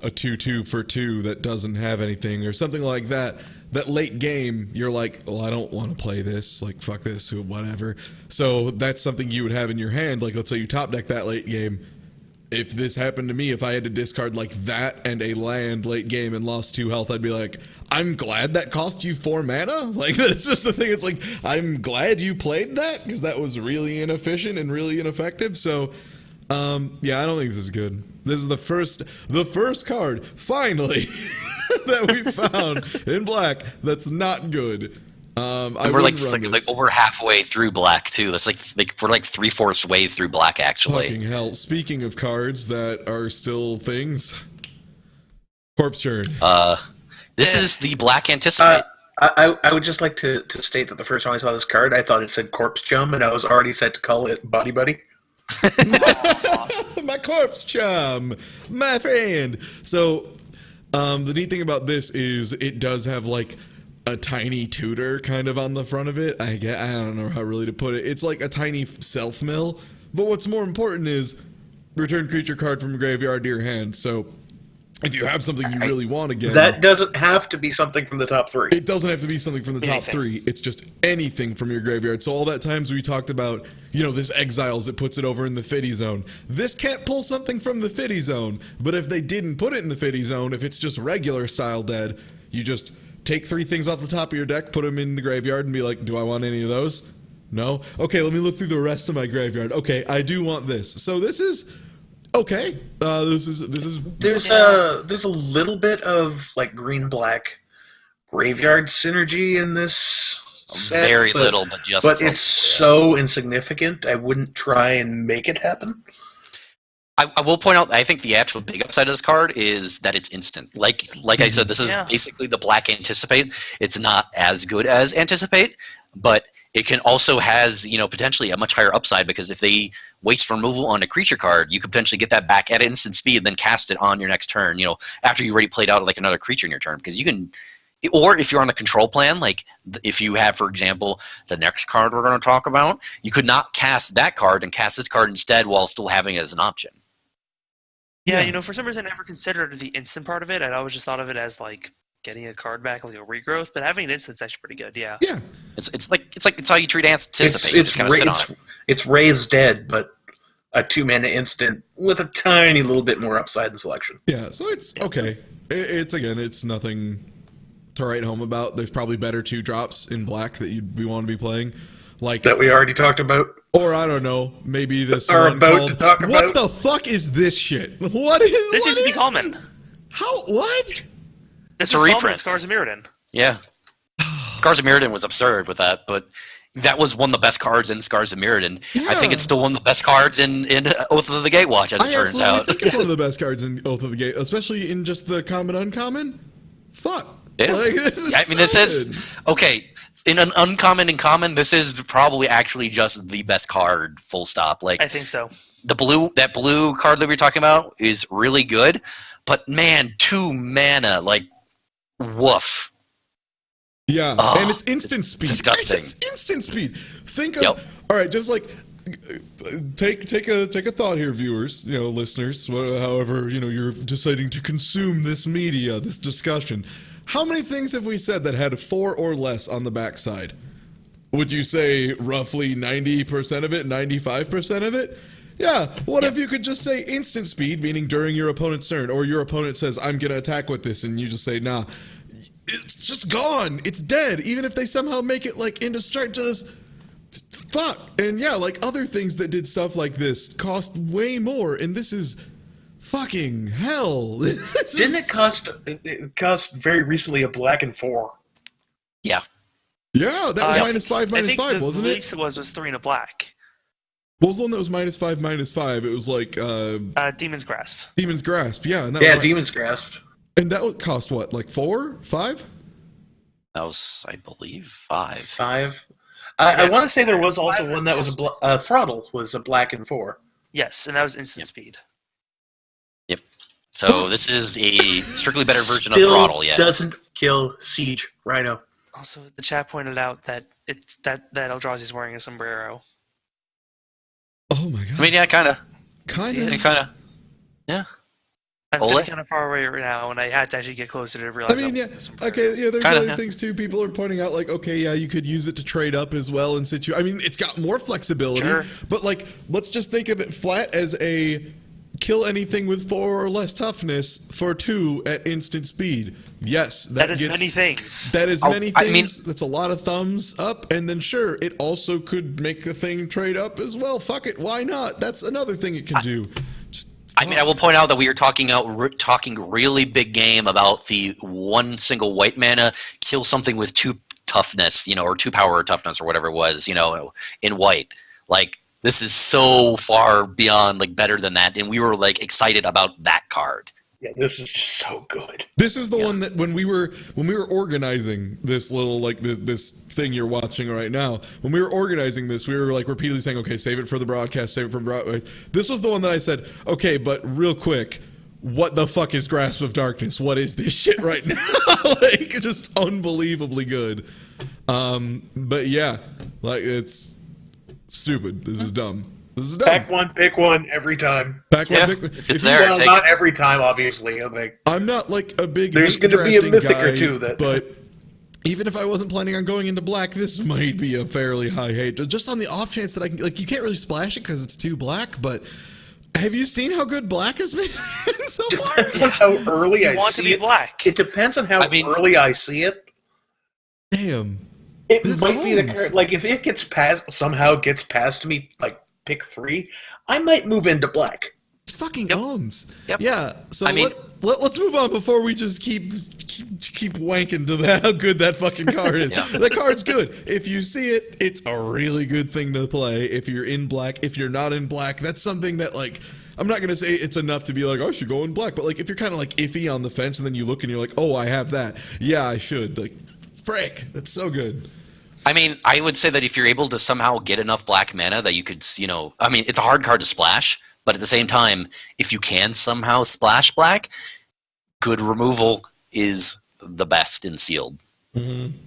A: a 2/2 for 2 that doesn't have anything or something like that, that late game you're like, well, I don't want to play this, like fuck this, whatever. So that's something you would have in your hand. Like let's say you top deck that late game. If this happened to me, if I had to discard like that and a land late game and lost 2 health, I'd be like, I'm glad that cost you 4 mana. Like that's just the thing. It's like I'm glad you played that because that was really inefficient and really ineffective. So yeah, I don't think this is good. This is the first card finally that we found in black that's not good.
D: And we're like over halfway through black too. That's like we're like 3/4 way through black actually.
A: Fucking hell. Speaking of cards that are still things, Corpse Churn.
D: This is the black anticipate.
B: I would just like to state that the first time I saw this card, I thought it said Corpse Chum, and I was already set to call it Body Buddy.
A: My corpse chum, my friend. So, the neat thing about this is it does have like a tiny tutor kind of on the front of it. I don't know how really to put it. It's like a tiny self mill. But what's more important is return creature card from graveyard to your hand. So, if you have something you really want again,
B: That doesn't have to be something from the top 3.
A: it doesn't have to be something from the top
C: Anything.
A: 3. It's just anything from your graveyard. So all that times we talked about, this exiles, it puts it over in the fiddy zone. This can't pull something from the fiddy zone. But if they didn't put it in the fiddy zone, if it's just regular style dead, you just take 3 things off the top of your deck, put them in the graveyard, and be like, do I want any of those? No? Okay, let me look through the rest of my graveyard. Okay, I do want this. So this is... Okay, this is
B: There's a little bit of like green black graveyard synergy in this set,
D: Very little, but just.
B: but it's so insignificant. I wouldn't try and make it happen.
D: I will point out, I think the actual big upside of this card is that it's instant. Like I said, this is
C: Yeah.
D: basically the black anticipate. It's not as good as anticipate, but it can also has, potentially a much higher upside because if they waste removal on a creature card, you could potentially get that back at instant speed and then cast it on your next turn, after you already played out like another creature in your turn. Because you can, or if you're on a control plan, like if you have, for example, the next card we're going to talk about, you could not cast that card and cast this card instead while still having it as an option.
C: Yeah, for some reason I never considered the instant part of it. I'd always just thought of it as like getting a card back, like a regrowth. But having an instant's actually pretty good. Yeah.
A: Yeah.
D: It's how you treat anticipate. You just kind of sit on it.
B: It's Raise Dead, but a 2-mana instant with a tiny little bit more upside in selection.
A: Yeah, so it's okay. It's nothing to write home about. There's probably better 2-drops in black that you'd want to be playing. Like
B: That we already talked about.
A: Or I don't know, maybe this
B: Are
A: one
B: about
A: called,
B: to talk about.
A: What the fuck is this shit? What is
C: This
A: what
C: used to be
A: is
C: common.
A: this? How? What?
C: This
D: It's a
C: is common
D: reprint.
C: in Scars of Mirrodin.
D: Yeah. Scars of Mirrodin was absurd with that, but that was one of the best cards in Scars of Mirrodin. I think
A: Yeah.
D: it's still one of the best cards in Oath of the Gatewatch, as it
A: I
D: turns
A: absolutely
D: out.
A: think it's one of the best cards in Oath of the Gate, especially in just the common uncommon. Fuck.
D: Yeah.
A: Like, this is
D: this
A: so
D: is
A: good.
D: okay. In an uncommon and common, this is probably actually just the best card. Full stop. Like
C: I think so.
D: that blue card that we were talking about is really good, but man, 2 mana, like woof.
A: Yeah,
D: Oh,
A: and it's instant speed.
D: disgusting.
A: It's instant speed. Think of
D: Yep.
A: all right, just like take a thought here, viewers, listeners, however, you're deciding to consume this media, this discussion. How many things have we said that had 4 or less on the backside? Would you say roughly 90% of it, 95% of it? Yeah, what if you could just say instant speed, meaning during your opponent's turn, or your opponent says, I'm going to attack with this, and you just say, nah. It's just gone. It's dead. Even if they somehow make it like indestructible, just fuck. And yeah, like other things that did stuff like this cost way more, and this is fucking hell.
B: Didn't it cost? It cost very recently a black and 4.
D: Yeah.
A: Yeah, that was -5,
C: I think
A: -5,
C: the
A: wasn't it?
C: least it was 3 and a black.
A: What was the one that was -5, -5? It was like
C: Demon's Grasp.
A: Demon's Grasp. Yeah, and that
B: Yeah,
A: was
B: Demon's Grasp.
A: and that would cost what, like 4, 5?
D: That was, I believe, 5.
B: 5. I want to say there was also
C: 5
B: one that was Throttle was a black and 4.
C: Yes, and that was instant speed.
D: So this is a strictly better version
B: Still
D: of Throttle. Yeah.
B: doesn't kill Siege Rhino.
C: Also, the chat pointed out that it's that Eldrazi's wearing a sombrero.
A: Oh my god.
D: I mean, yeah, kind of.
A: kind
C: see
A: of.
C: it?
D: Kind of. Yeah.
C: I'm
D: Ole?
C: sitting kind of far away right now, and I had to actually get closer to realize.
A: I mean, yeah.
C: that was a sombrero.
A: Okay, yeah. There's
D: Kinda,
A: other
D: yeah.
A: things too. People are pointing out, like, okay, yeah, you could use it to trade up as well in situ. I mean, it's got more flexibility,
C: Sure.
A: but like, let's just think of it flat as a kill anything with 4 or less toughness for 2 at instant speed. Yes,
C: That is many things.
A: That is
D: Oh,
A: many
D: I mean-
A: things. That's a lot of thumbs up, and then sure, it also could make a thing trade up as well. Fuck it, why not? That's another thing it can do. Just
D: I mean, I will point out that we are talking really big game about the 1 single white mana kill something with 2 toughness, or 2 power or toughness or whatever it was, in white. Like, this is so far beyond like better than that, and we were like excited about that card.
B: Yeah, this is just so good.
A: This is the one that when we were organizing this little this thing you're watching right now, when we were organizing this, we were like repeatedly saying, okay, save it for the broadcast, save it for broadcast. This was the one that I said, okay, but real quick, what the fuck is Grasp of Darkness? What is this shit right now? Like, it's just unbelievably good. But yeah, like, it's stupid. This is dumb. This is dumb.
B: Pack one, pick one every time.
A: Pack one,
D: Yeah,
A: pick one.
D: if it's
A: you-
D: there,
B: Well,
D: take
B: not
D: it.
B: every time, obviously. Like,
A: I'm not like a big.
B: There's
A: hate
B: gonna be a
A: drafting
B: mythic or
A: guy,
B: two that-
A: But even if I wasn't planning on going into black, this might be a fairly high hate. Just on the off chance that I can, like, you can't really splash it because it's too black. But have you seen how good black has been so far?
B: depends on how early I
C: You want to
B: see
C: be
B: it.
C: black.
B: It depends on how
D: I mean-
B: early I see it.
A: Damn.
B: It
A: This
B: might be the
A: owns.
B: card. Like, if it somehow gets past me, like pick 3, I might move into black.
A: It's fucking owns.
D: Yep.
A: Yeah. So
D: I mean-
A: let's move on before we just keep wanking to that how good that fucking card is.
D: Yeah.
A: The card's good. If you see it, it's a really good thing to play. If you're in black, if you're not in black, that's something that, like, I'm not gonna say it's enough to be like, I should go in black, but like if you're kind of like iffy on the fence and then you look and you're like, oh, I have that. Yeah, I should. Like, frick, that's so good.
D: I mean, I would say that if you're able to somehow get enough black mana that you could, I mean, it's a hard card to splash, but at the same time, if you can somehow splash black, good removal is the best in sealed.
A: Mm-hmm.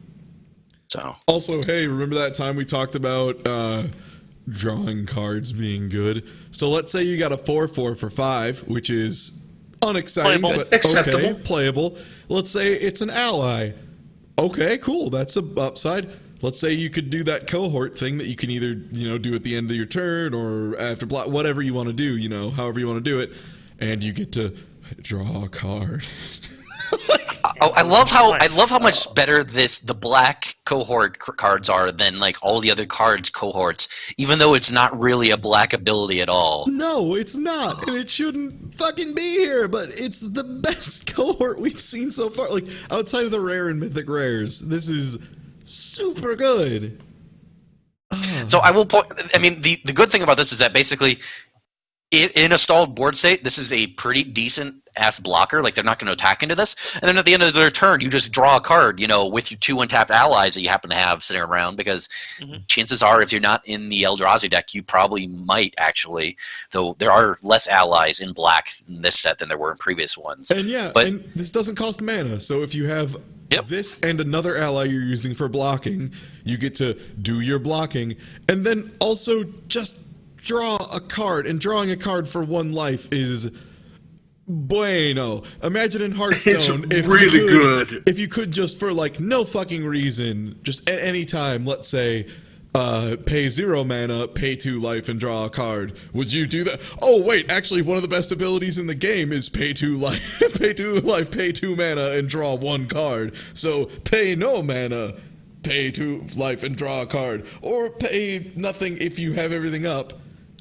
D: So
A: Also, hey, remember that time we talked about drawing cards being good. So let's say you got a 4/4 for 5, which is unexciting,
C: Playable.
A: but
B: Acceptable.
A: okay, playable. Let's say it's an ally. Okay, cool. That's a upside. Let's say you could do that cohort thing that you can either, do at the end of your turn or after block, whatever you want to do, however you want to do it, and you get to draw a card.
D: I love how much better the black cohort cards are than like all the other cards cohorts, even though it's not really a black ability at all.
A: No, it's not, and it shouldn't fucking be here, but it's the best cohort we've seen so far. Like, outside of the rare and mythic rares, this is super good.
D: So I will point. I mean, the good thing about this is that basically, in a stalled board state, this is a pretty decent ass blocker. Like, they're not going to attack into this, and then at the end of their turn, you just draw a card, with your 2 untapped allies that you happen to have sitting around. Because chances are, if you're not in the Eldrazi deck, you probably might actually. Though there are less allies in black in this set than there were in previous ones.
A: And and this doesn't cost mana, so if you have this and another ally you're using for blocking, you get to do your blocking, and then also just draw a card, and drawing a card for 1 life is bueno. Imagine in Hearthstone,
B: It's really good.
A: if you could just for like no fucking reason, just at any time, let's say, pay 0 mana, pay 2 life, and draw a card. Would you do that? Oh wait, actually, one of the best abilities in the game is pay 2 life, pay 2 life, pay 2 mana, and draw 1 card. So pay no mana, pay 2 life, and draw a card, or pay nothing if you have everything up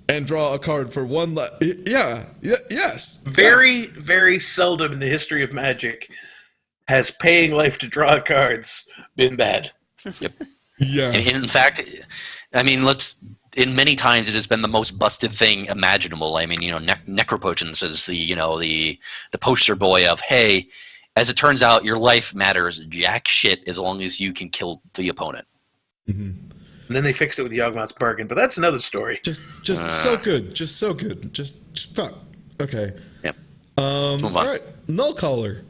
A: and draw a card for 1 life. Yes.
B: Very, very seldom in the history of Magic has paying life to draw cards been bad.
D: Yep.
A: Yeah.
D: In fact, I mean, in many times it has been the most busted thing imaginable. I mean, Necropotence is the poster boy of, hey, as it turns out, your life matters jack shit as long as you can kill the opponent.
A: Mm-hmm.
B: And then they fixed it with Yawgmoth's Bargain, but that's another story.
A: Just so good. Just so good. Just fuck. Okay.
D: Yep. Let's move on.
A: All right. Null Caller.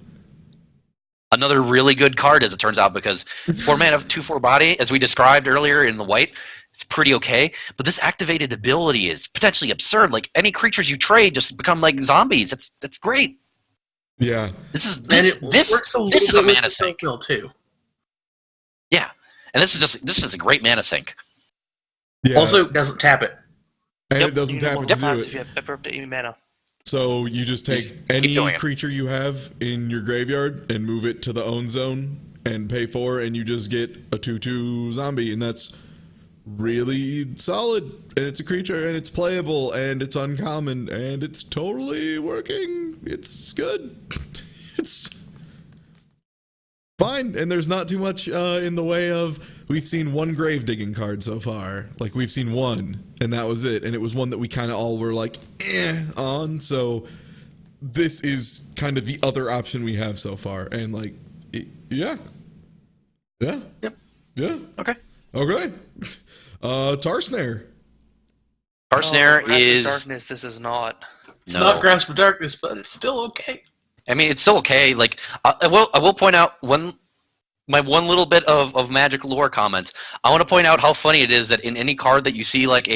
D: Another really good card, as it turns out, because 4 mana of 2/4 body, as we described earlier in the white, it's pretty okay. But this activated ability is potentially absurd. Like, any creatures you trade just become like zombies. That's great.
A: Yeah.
D: This
B: Works a little
D: is
B: bit
D: a
B: with
D: mana
B: the
D: sink.
B: kill too.
D: Yeah, and this is a great mana sink.
A: Yeah.
B: Also, doesn't tap it.
A: and
D: Yep.
A: it doesn't
C: You
A: tap
C: can
A: it to
C: do
A: do
C: if you
A: it.
C: have pepper up to 80 mana.
A: So you just take
D: Just keep
A: any
D: doing it.
A: creature you have in your graveyard and move it to the own zone and pay 4, and you just get a 2/2 zombie, and that's really solid. And it's a creature, and it's playable, and it's uncommon, and it's totally working. It's good. It's fine, and there's not too much in the way of. We've seen 1 grave digging card so far. Like, we've seen 1, and that was it. And it was one that we kind of all were like, on. So this is kind of the other option we have so far. And like, yeah.
D: Yep.
A: Yeah.
D: Okay.
A: Okay. Tar Snare.
D: Snare
C: Grasp of
D: is
C: Darkness. This is not.
B: It's not Grasp for Darkness, but it's still okay.
D: I mean, it's still okay. Like, I will point out my one little bit of Magic lore comments. I want to point out how funny it is that in any card that you see like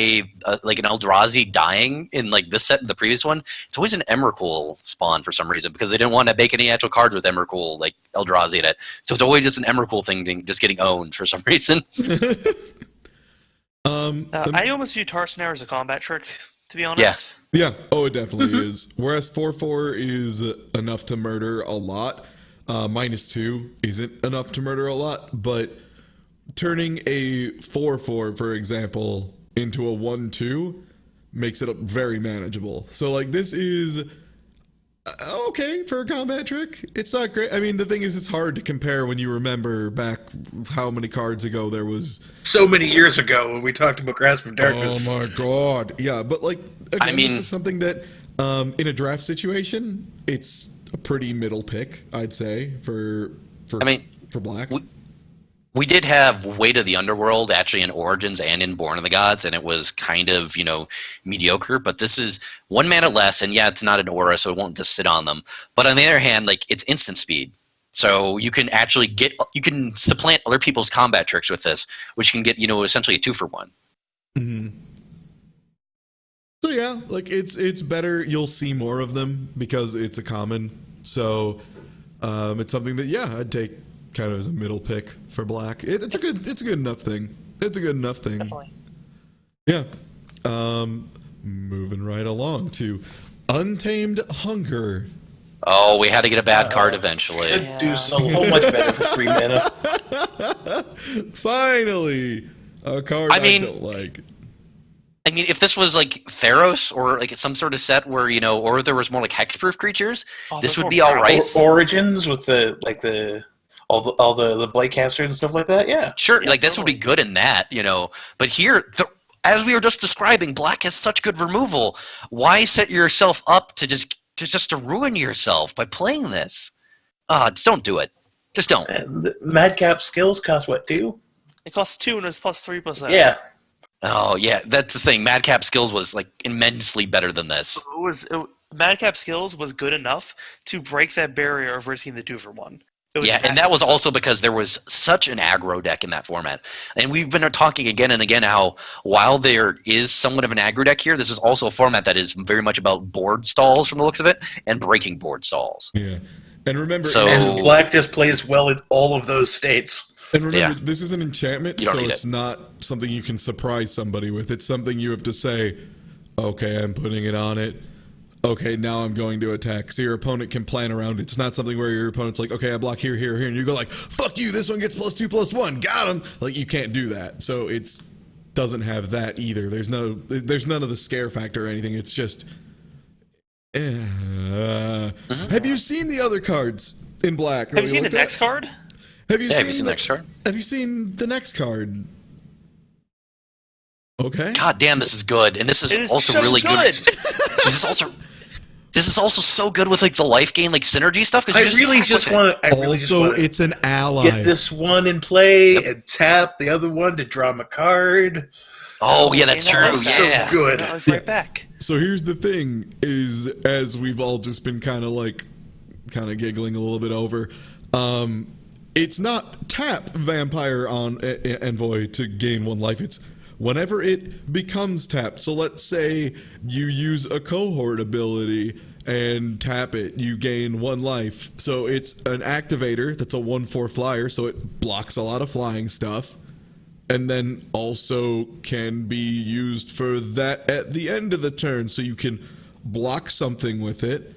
D: like an Eldrazi dying in like this set and the previous one, it's always an Emrakul spawn for some reason, because they didn't want to make any actual cards with Emrakul like Eldrazi in it. So it's always just an Emrakul thing just getting owned for some reason.
C: I almost view Tar Snare as a combat trick, to be honest.
A: Yeah. Oh, it definitely is. Whereas 4/4 is enough to murder a lot. -2 isn't enough to murder a lot, but turning a 4/4, for example, into a 1/2 makes it very manageable. So, like, this is okay for a combat trick. It's not great. I mean, the thing is, it's hard to compare when you remember back how many cards ago there was.
B: So many years ago when we talked about Grasp of Darkness.
A: Oh my god. Yeah, but like, again,
D: I mean-
A: this is something that in a draft situation, it's a pretty middle pick, I'd say, for black.
D: We did have Weight of the Underworld actually in Origins and in Born of the Gods, and it was kind of, mediocre, but this is 1 mana less, and yeah, it's not an aura, so it won't just sit on them. But on the other hand, like, it's instant speed. So you can actually you can supplant other people's combat tricks with this, which can get, essentially a 2-for-1.
A: Mm-hmm. So yeah, like it's better. You'll see more of them because it's a common. So it's something that I'd take kind of as a middle pick for black. It's a good enough thing. It's a good enough thing.
C: Definitely.
A: Yeah. Moving right along to Untamed Hunger.
D: Oh, we had to get a bad card eventually.
B: Could do so whole much better for 3 mana.
A: Finally, a card I don't like.
D: I mean, if this was like Theros or like some sort of set where or there was more like hexproof creatures, this would be all right.
B: Origins with all the blade casters and stuff like that. Yeah,
D: sure. Like this would be good in that, But here, as we were just describing, black has such good removal. Why set yourself up to just to ruin yourself by playing this? Just don't do it. Just don't.
B: And Madcap skills cost what, 2?
C: It costs 2 and it's plus 3%.
B: Yeah.
D: Oh yeah, that's the thing. Madcap skills was like immensely better than this.
C: Madcap skills was good enough to break that barrier of risking the 2-for-1.
D: Yeah, and that was also because there was such an aggro deck in that format. And we've been talking again and again how while there is somewhat of an aggro deck here, this is also a format that is very much about board stalls from the looks of it and breaking board stalls.
A: Yeah. And remember,
B: and black just plays well in all of those states.
A: And remember, this is an enchantment, so it's
D: it.
A: not something you can surprise somebody with. It's something you have to say, okay, I'm putting it on it. Okay, now I'm going to attack. So your opponent can plan around it. It's not something where your opponent's like, okay, I block here, here, here. And you go like, fuck you, this one gets +2/+1. Got him. Like, you can't do that. So it doesn't have that either. There's none of the scare factor or anything. It's just... Have you seen the other cards in black?
C: Have you seen the next card?
A: Have you seen
D: the next card?
A: Have you seen the next card? Okay.
D: God damn, this is good, and this is also
C: so
D: really good. This is also so good with like the life gain, like synergy stuff.
B: I really just want to.
A: Also, it's an ally.
B: Get this one in play and tap the other one to draw my card.
D: Oh yeah, that's true.
B: So good.
C: Right back.
A: So here's the thing: is as we've all just been kind of giggling a little bit over. It's not tap Vampire on Envoy to gain 1 life. It's whenever it becomes tapped. So let's say you use a cohort ability and tap it, you gain 1 life. So it's an activator that's a 1/4 flyer, so it blocks a lot of flying stuff. And then also can be used for that at the end of the turn. So you can block something with it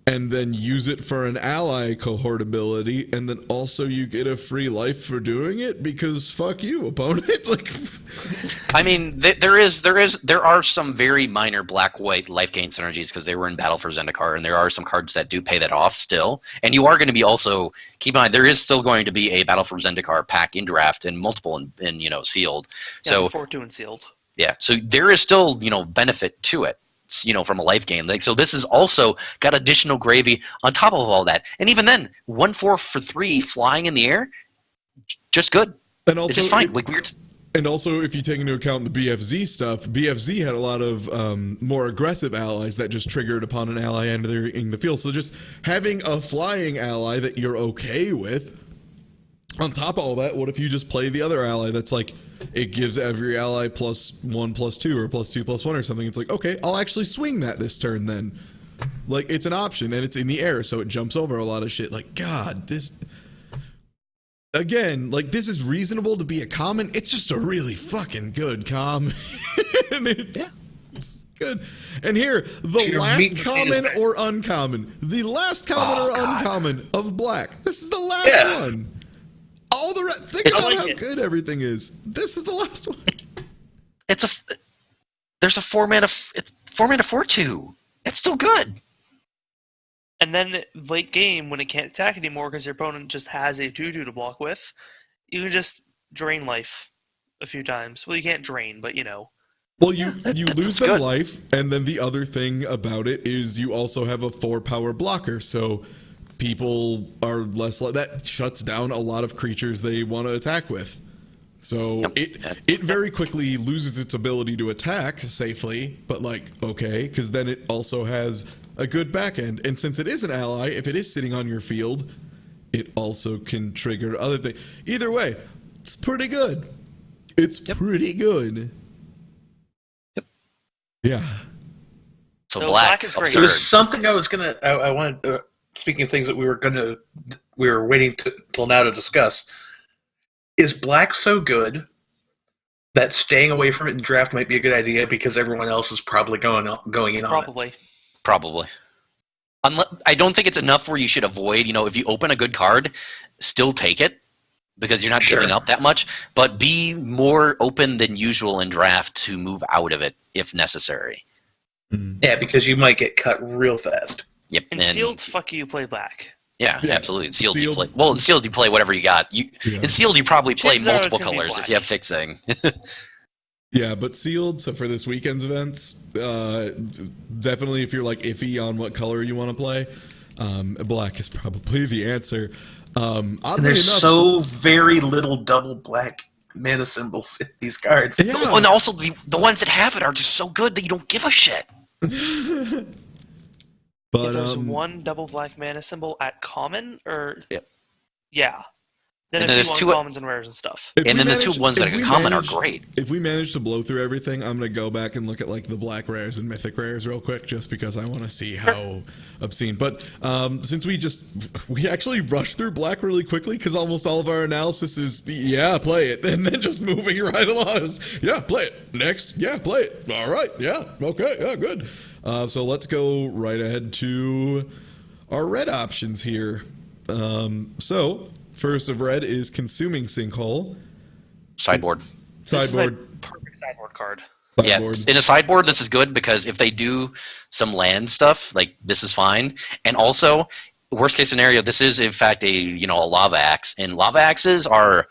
A: and then use it for an ally cohort ability, and then also you get a free life for doing it because fuck you, opponent. Like,
D: I mean, there are some very minor black-white life gain synergies because they were in Battle for Zendikar, and there are some cards that do pay that off still. And you are going to be also keep in mind there is still going to be a Battle for Zendikar pack in draft and multiple in sealed.
C: Yeah,
D: so
C: 4/2 and sealed.
D: Yeah, so there is still benefit to it. From a life gain. Like, so this is also got additional gravy on top of all that. And even then, 1/4 for 3 flying in the air, just good.
A: And also,
D: it's just fine. Like weird.
A: And also, if you take into account the BFZ stuff, BFZ had a lot of more aggressive allies that just triggered upon an ally entering the field. So just having a flying ally that you're okay with, on top of all that, what if you just play the other ally that's like, it gives every ally +1/+2 or +2/+1 or something. It's like, okay, I'll actually swing that this turn then. Like, it's an option and it's in the air, so it jumps over a lot of shit. Like, God, this... Again, like, this is reasonable to be a common. It's just a really fucking good common. And it's good. And here, the last common or uncommon. The last common or uncommon of black. This is the last one. All the think about how good everything is. This is the last one.
D: There's a 4-mana 4/2. It's still good.
C: And then late game, when it can't attack anymore because your opponent just has a 2/2 to block with, you can just drain life a few times. Well, you can't drain, but
A: Well, you lose them life, and then the other thing about it is you also have a 4-power blocker, so people are less like that. Shuts down a lot of creatures they want to attack with. So it very quickly loses its ability to attack safely, but like, okay, because then it also has a good back end. And since it is an ally, if it is sitting on your field, it also can trigger other things. Either way, it's pretty good. It's pretty good.
D: Yep.
A: Yeah.
C: So
D: black,
C: black is great.
B: There
D: absurd.
B: was something I was gonna. I wanted. Speaking of things that we were waiting till now to discuss. Is black so good that staying away from it in draft might be a good idea because everyone else is probably going in on it?
D: Probably. I don't think it's enough where you should avoid. If you open a good card, still take it because you're not giving up that much. But be more open than usual in draft to move out of it if necessary.
B: Yeah, because you might get cut real fast.
D: Yep.
C: And sealed, fuck you, play black.
D: Yeah, absolutely. In sealed, you
A: Sealed-
D: play. In sealed, you play whatever you got. In sealed, you probably play
C: Chances are it's
D: multiple
C: gonna be
D: colors
C: black.
D: if you have fixing.
A: Yeah, but sealed. So for this weekend's events, definitely if you're like iffy on what color you want to play, black is probably the answer.
B: And
A: Oddly
B: there's
A: enough,
B: so very little double black mana symbols in these cards.
A: yeah.
D: Oh, and also the ones that have it are just so good that you don't give a shit.
A: But
C: If there's one double black mana symbol at common, or
D: Yep.
C: yeah, then
D: And
C: a
D: there's
C: few
D: two-
C: uncommons and rares and stuff.
D: And then the two ones that are common are great.
A: If we manage to blow through everything, I'm gonna go back and look at like the black rares and mythic rares real quick, just because I want to see how obscene. But since we actually rushed through black really quickly because almost all of our analysis is play it, and then just moving right along. Play it next. Yeah, play it. All right. Yeah. Okay. Yeah. Good. So let's go right ahead to our red options here. So first of red is Consuming Sinkhole.
D: Sideboard.
C: This is my
A: Sideboard.
C: perfect sideboard card.
A: Sideboard.
D: Yeah, in a sideboard, this is good because if they do some land stuff, like this is fine. And also, worst case scenario, this is in fact a lava axe, and lava axes are,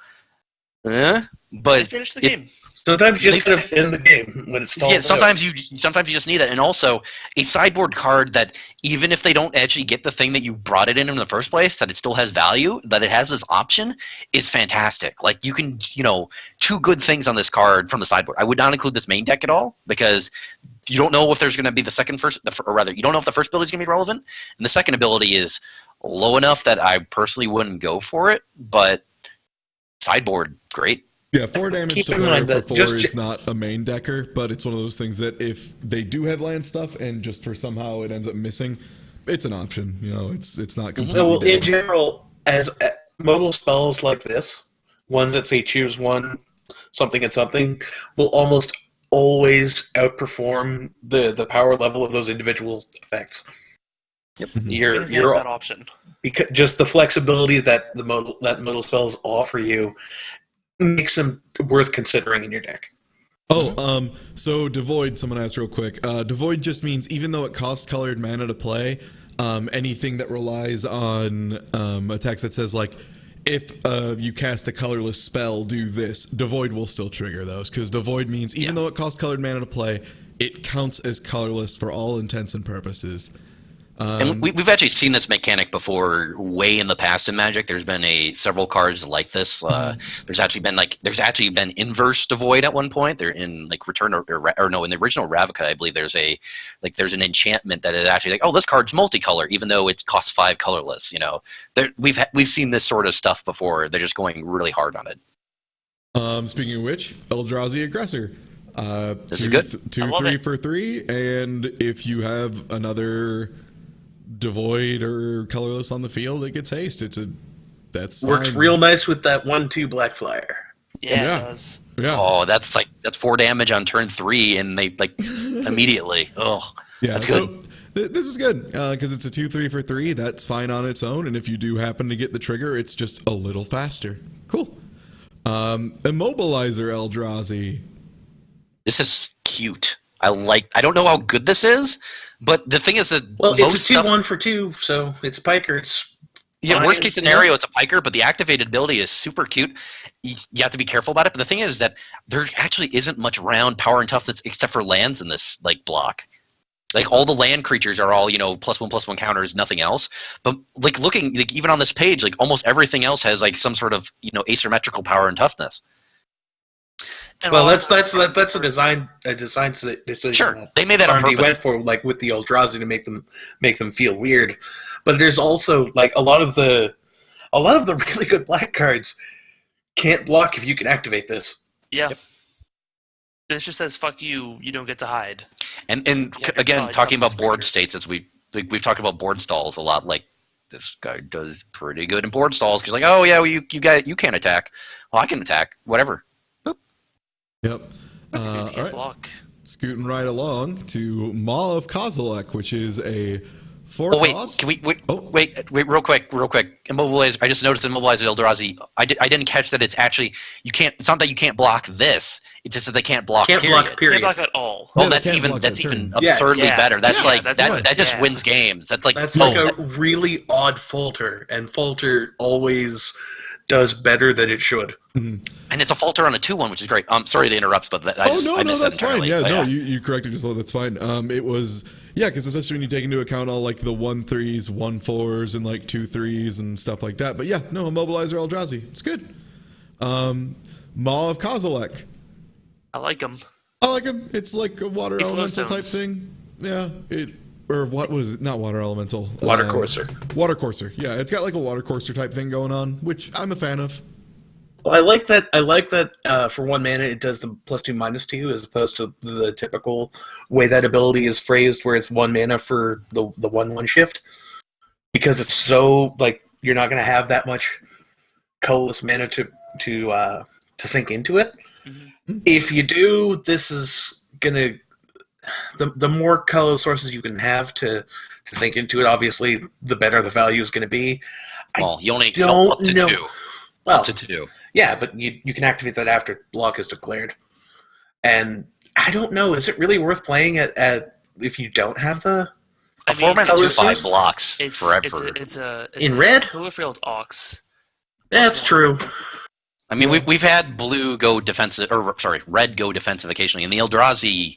C: They
D: but
C: finish the
D: if-
C: game.
B: Sometimes you just kind of end the game when it's stalled out.
D: sometimes you just need that. And also, a sideboard card that even if they don't actually get the thing that you brought it in the first place, that it still has value, that it has this option, is fantastic. Like you can, two good things on this card from the sideboard. I would not include this main deck at all because you don't know if there's going to be you don't know if the first ability is going to be relevant, and the second ability is low enough that I personally wouldn't go for it. But sideboard, great.
A: Yeah, 4 damage
B: Keep
A: to
B: in
A: player
B: mind
A: for
B: that
A: 4
B: just-
A: is not a main decker, but it's one of those things that if they do have land stuff and just for somehow it ends up missing, it's an option. It's not completely
B: No, well, in
A: dead.
B: general, as modal spells like this, ones that say choose one, something and something, will almost always outperform the power level of those individual effects.
D: Yep.
B: You're
C: Things like that option.
B: because just the flexibility that modal spells offer you makes them worth considering in your deck.
A: So Devoid, someone asked real quick. Devoid just means even though it costs colored mana to play, anything that relies on a text that says like, if you cast a colorless spell, do this, Devoid will still trigger those, because Devoid means even though it costs colored mana to play, it counts as colorless for all intents and purposes.
D: And we've actually seen this mechanic before, way in the past in Magic. There's been several cards like this. There's actually been inverse Devoid at one point. They're in Return or no, in the original Ravnica, I believe there's an enchantment that it actually this card's multicolor even though it costs 5 colorless. We've seen this sort of stuff before. They're just going really hard on it.
A: Speaking of which, Eldrazi Aggressor.
D: This is good.
A: 2/3 for 3, and if you have another Devoid or colorless on the field, it gets haste. That's
B: Works
A: fine.
B: real nice with that 1/2 black flyer.
C: Yeah, it does.
A: Yeah.
D: Oh, that's 4 damage on turn 3, and they immediately. Oh,
A: Yeah,
D: that's
A: so
D: good.
A: This is good because it's a 2/3 for 3. That's fine on its own, and if you do happen to get the trigger, it's just a little faster. Cool. Immobilizer Eldrazi.
D: This is cute. I don't know how good this is, but the thing is that
B: Well,
D: most
B: it's a
D: stuff,
B: 2/1 for 2, so it's Piker. It's
D: yeah, worst case
B: fine,
D: scenario, it's a piker, but the activated ability is super cute. You have to be careful about it. But the thing is that there actually isn't much round power and toughness except for lands in this block. All the land creatures are all +1/+1 counters, nothing else. But looking even on this page, almost everything else has some sort of asymmetrical power and toughness.
C: And
B: well,
C: all
B: that's
C: of
B: a design decision.
D: Sure, they made that on
B: R&D
D: purpose.
B: went for with the Eldrazi to make them feel weird, but there's also a lot of the really good black cards can't block if you can activate this.
C: Yeah. This just says "fuck you." You don't get to hide.
D: And
C: Yeah,
D: again,
C: probably
D: talking
C: double
D: about board
C: creatures.
D: states, as we've talked about board stalls a lot. Like this guy does pretty good in board stalls. Because like, oh yeah, well, you can't attack. Well, I can attack. Whatever. Boop.
A: Yep.
C: Dudes
A: All
C: can't
A: right.
C: block.
A: Scooting right along to Maw of Kozilek, which is a 4
D: Oh wait,
A: cost.
D: can we wait?
A: Oh.
D: Wait, real quick. Immobilize. I just noticed Immobilize Eldrazi. I didn't catch that. It's actually you can't. It's not that you can't block this. It's just that they can't block.
B: Can't
D: period.
B: block, period.
C: Can't block at all.
D: Oh,
A: Yeah, they
D: that's
A: can't
D: even
A: block
D: that's
A: that
D: even
A: turn.
D: absurdly
C: Yeah.
D: better. That's
C: Yeah,
D: like
C: that's
D: that
C: fine.
D: that just
C: Yeah.
D: wins games. That's like
B: That's like
D: oh,
B: a really odd falter, and falter always does better than it should.
D: and it's a falter on a 2/1, which is great. Sorry to interrupt, but I missed that
A: That's fine.
D: entirely.
A: Yeah,
D: But
A: no, you corrected yourself. That's fine. It was because especially when you take into account all like the 1/3s, 1/4s, and like 2/3s and stuff like that. But yeah, no, Immobilizer Eldrazi, it's good. Maw of Kozilek,
C: I like them.
A: I like him. It's like a water
C: He
A: elemental type
C: flowstones.
A: thing. Yeah, or what was it? Not water elemental.
B: Water Courser.
A: Water courser. Yeah, it's got like a water courser type thing going on, which I'm a fan of.
B: Well, I like that. I like that for 1 mana it does the +2/-2 as opposed to the typical way that ability is phrased, where it's 1 mana for the 1/1 shift, because it's so like you're not going to have that much colorless mana to sink into it.
C: Mm-hmm.
B: If you do, this is gonna the more color sources you can have to sink into it. Obviously, the better the value is going to be.
D: well, you only
B: don't
D: up to
B: know.
D: 2.
B: Well,
D: Up to 2.
B: yeah, but you can activate that after block is declared. And I don't know, is it really worth playing at if you don't have the
D: A 4-mana
B: color
D: 2/5
B: source?
D: blocks
C: It's
D: forever.
C: It's
B: In
C: a
B: red?
C: Colorfield Ox.
B: That's true.
D: I mean, we've had blue go defensive, or sorry, red go defensive occasionally, and the Eldrazi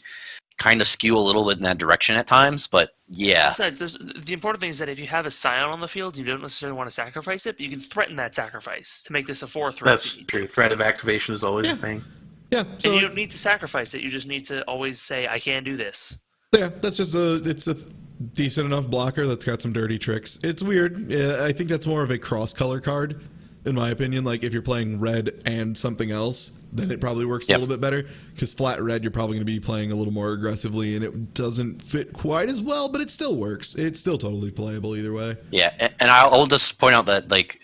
D: kind of skew a little bit in that direction at times. But yeah,
C: Besides, the important thing is that if you have a Scion on the field, you don't necessarily want to sacrifice it, but you can threaten that sacrifice to make this a 4/3.
B: That's true. Threat of activation is always a thing.
A: Yeah, so
C: And you don't need to sacrifice it. You just need to always say, "I can do this."
A: yeah, that's just it's a decent enough blocker that's got some dirty tricks. It's weird. Yeah, I think that's more of a cross color card, in my opinion. Like if you're playing red and something else, then it probably works a
D: Yep.
A: little bit better. Because flat red, you're probably going to be playing a little more aggressively, and it doesn't fit quite as well, but it still works. It's still totally playable either way.
D: yeah, and I'll just point out that like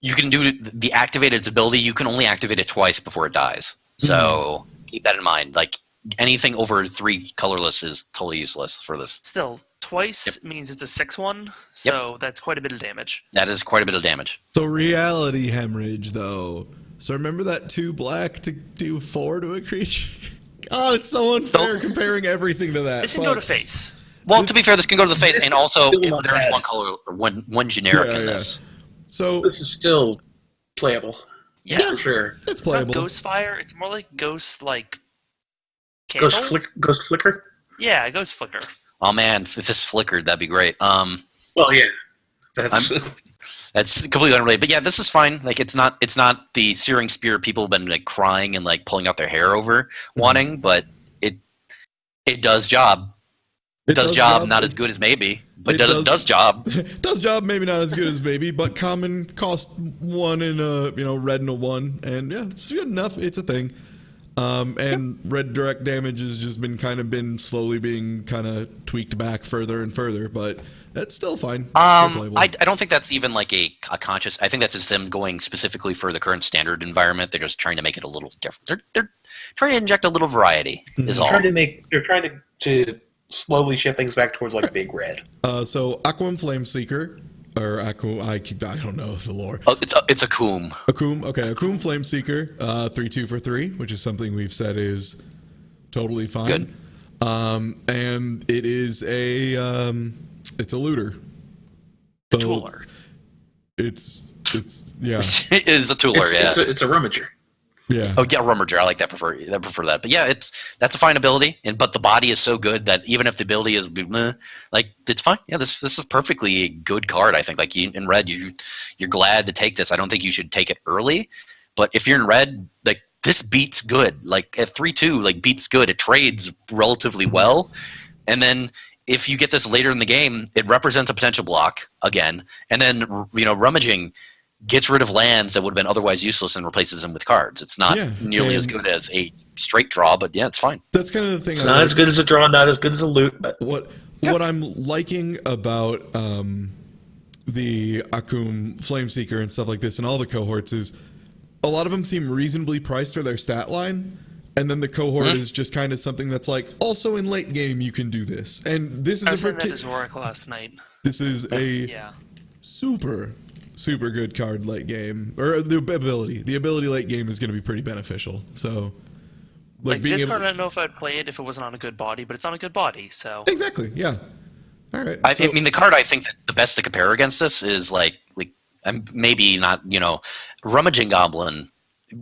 D: you can do the activated ability. You can only activate it twice before it dies. So keep that in mind. Like anything over 3 colorless is totally useless for this.
C: Still, twice means it's a 6/1, so that's quite a bit of damage.
D: That is quite a bit of damage.
A: So reality hemorrhage, though. So remember that 2 black to do 4 to a creature? God, it's so unfair comparing everything to that.
C: This can go to face.
D: Well, to be fair, this can go to the face, and also
B: still not
D: there is
B: bad.
D: one color, or one generic
A: Yeah,
D: in
A: yeah.
D: this.
A: So
B: This is still playable,
C: Yeah,
B: for sure.
A: it's
C: it's not
A: playable.
C: Ghost Fire. It's more like Ghost like candle.
B: Ghost Flicker?
C: Yeah, Ghost Flicker.
D: Oh man, if this flickered, that'd be great.
B: Well, yeah. That's
D: That's completely unrelated, but yeah, this is fine. Like, it's not the Searing Spear people have been like crying and like pulling out their hair over wanting, but it does job. It does job, not as good as maybe, but
A: It
D: does job.
A: Does job, maybe not as good as maybe, but common cost 1 in a red and a 1, and yeah, it's good enough. It's a thing. And red direct damage has just been slowly being kind of tweaked back further and further, but that's still fine. It's still playable.
D: I don't think that's even like a conscious. I think that's just them going specifically for the current standard environment. They're just trying to make it a little different. They're trying to inject a little variety. Is all.
B: they're trying to slowly shift things back towards like big red.
A: So Aquam Flame Seeker, or I don't know the lore.
D: Oh, it's a coom.
A: Akum, okay, Akum Flame Seeker, 3/2 for 3, which is something we've said is totally fine.
D: Good.
A: And it is it's a looter. So
C: Tooler.
A: It's yeah,
D: It is a tooler. Yeah.
B: It's a rummager.
A: yeah.
D: Oh yeah, Rummager. I like that. Prefer that. But yeah, that's a fine ability. But the body is so good that even if the ability is like, it's fine. Yeah, this is perfectly a good card. I think. Like in red, you're glad to take this. I don't think you should take it early. But if you're in red, like this beats good. Like at 3/2, like beats good. It trades relatively well, and then if you get this later in the game, it represents a potential block again, and then rummaging gets rid of lands that would have been otherwise useless and replaces them with cards. It's not
A: Yeah,
D: nearly as
A: and-
D: good as a straight draw, but yeah, it's fine.
A: That's kind of the thing.
B: It's not as good as a draw, not as good as a loot, but
A: What I'm liking about the Akum Flameseeker and stuff like this and all the cohorts is a lot of them seem reasonably priced for their stat line, and then the cohort is just kind of something that's like, also in late game you can do this. And this
C: I
A: is
C: was saying that to Zorak last night.
A: this is a
C: Yeah.
A: super good card late game, or the ability late game is going to be pretty beneficial. So
C: Like
A: being
C: this
A: able-
C: card, I don't know if I'd play it if it wasn't on a good body, but it's on a good body, so.
A: exactly, yeah. All right.
D: I
A: so-
D: mean, the card I think that's the best to compare against this is like maybe not, Rummaging Goblin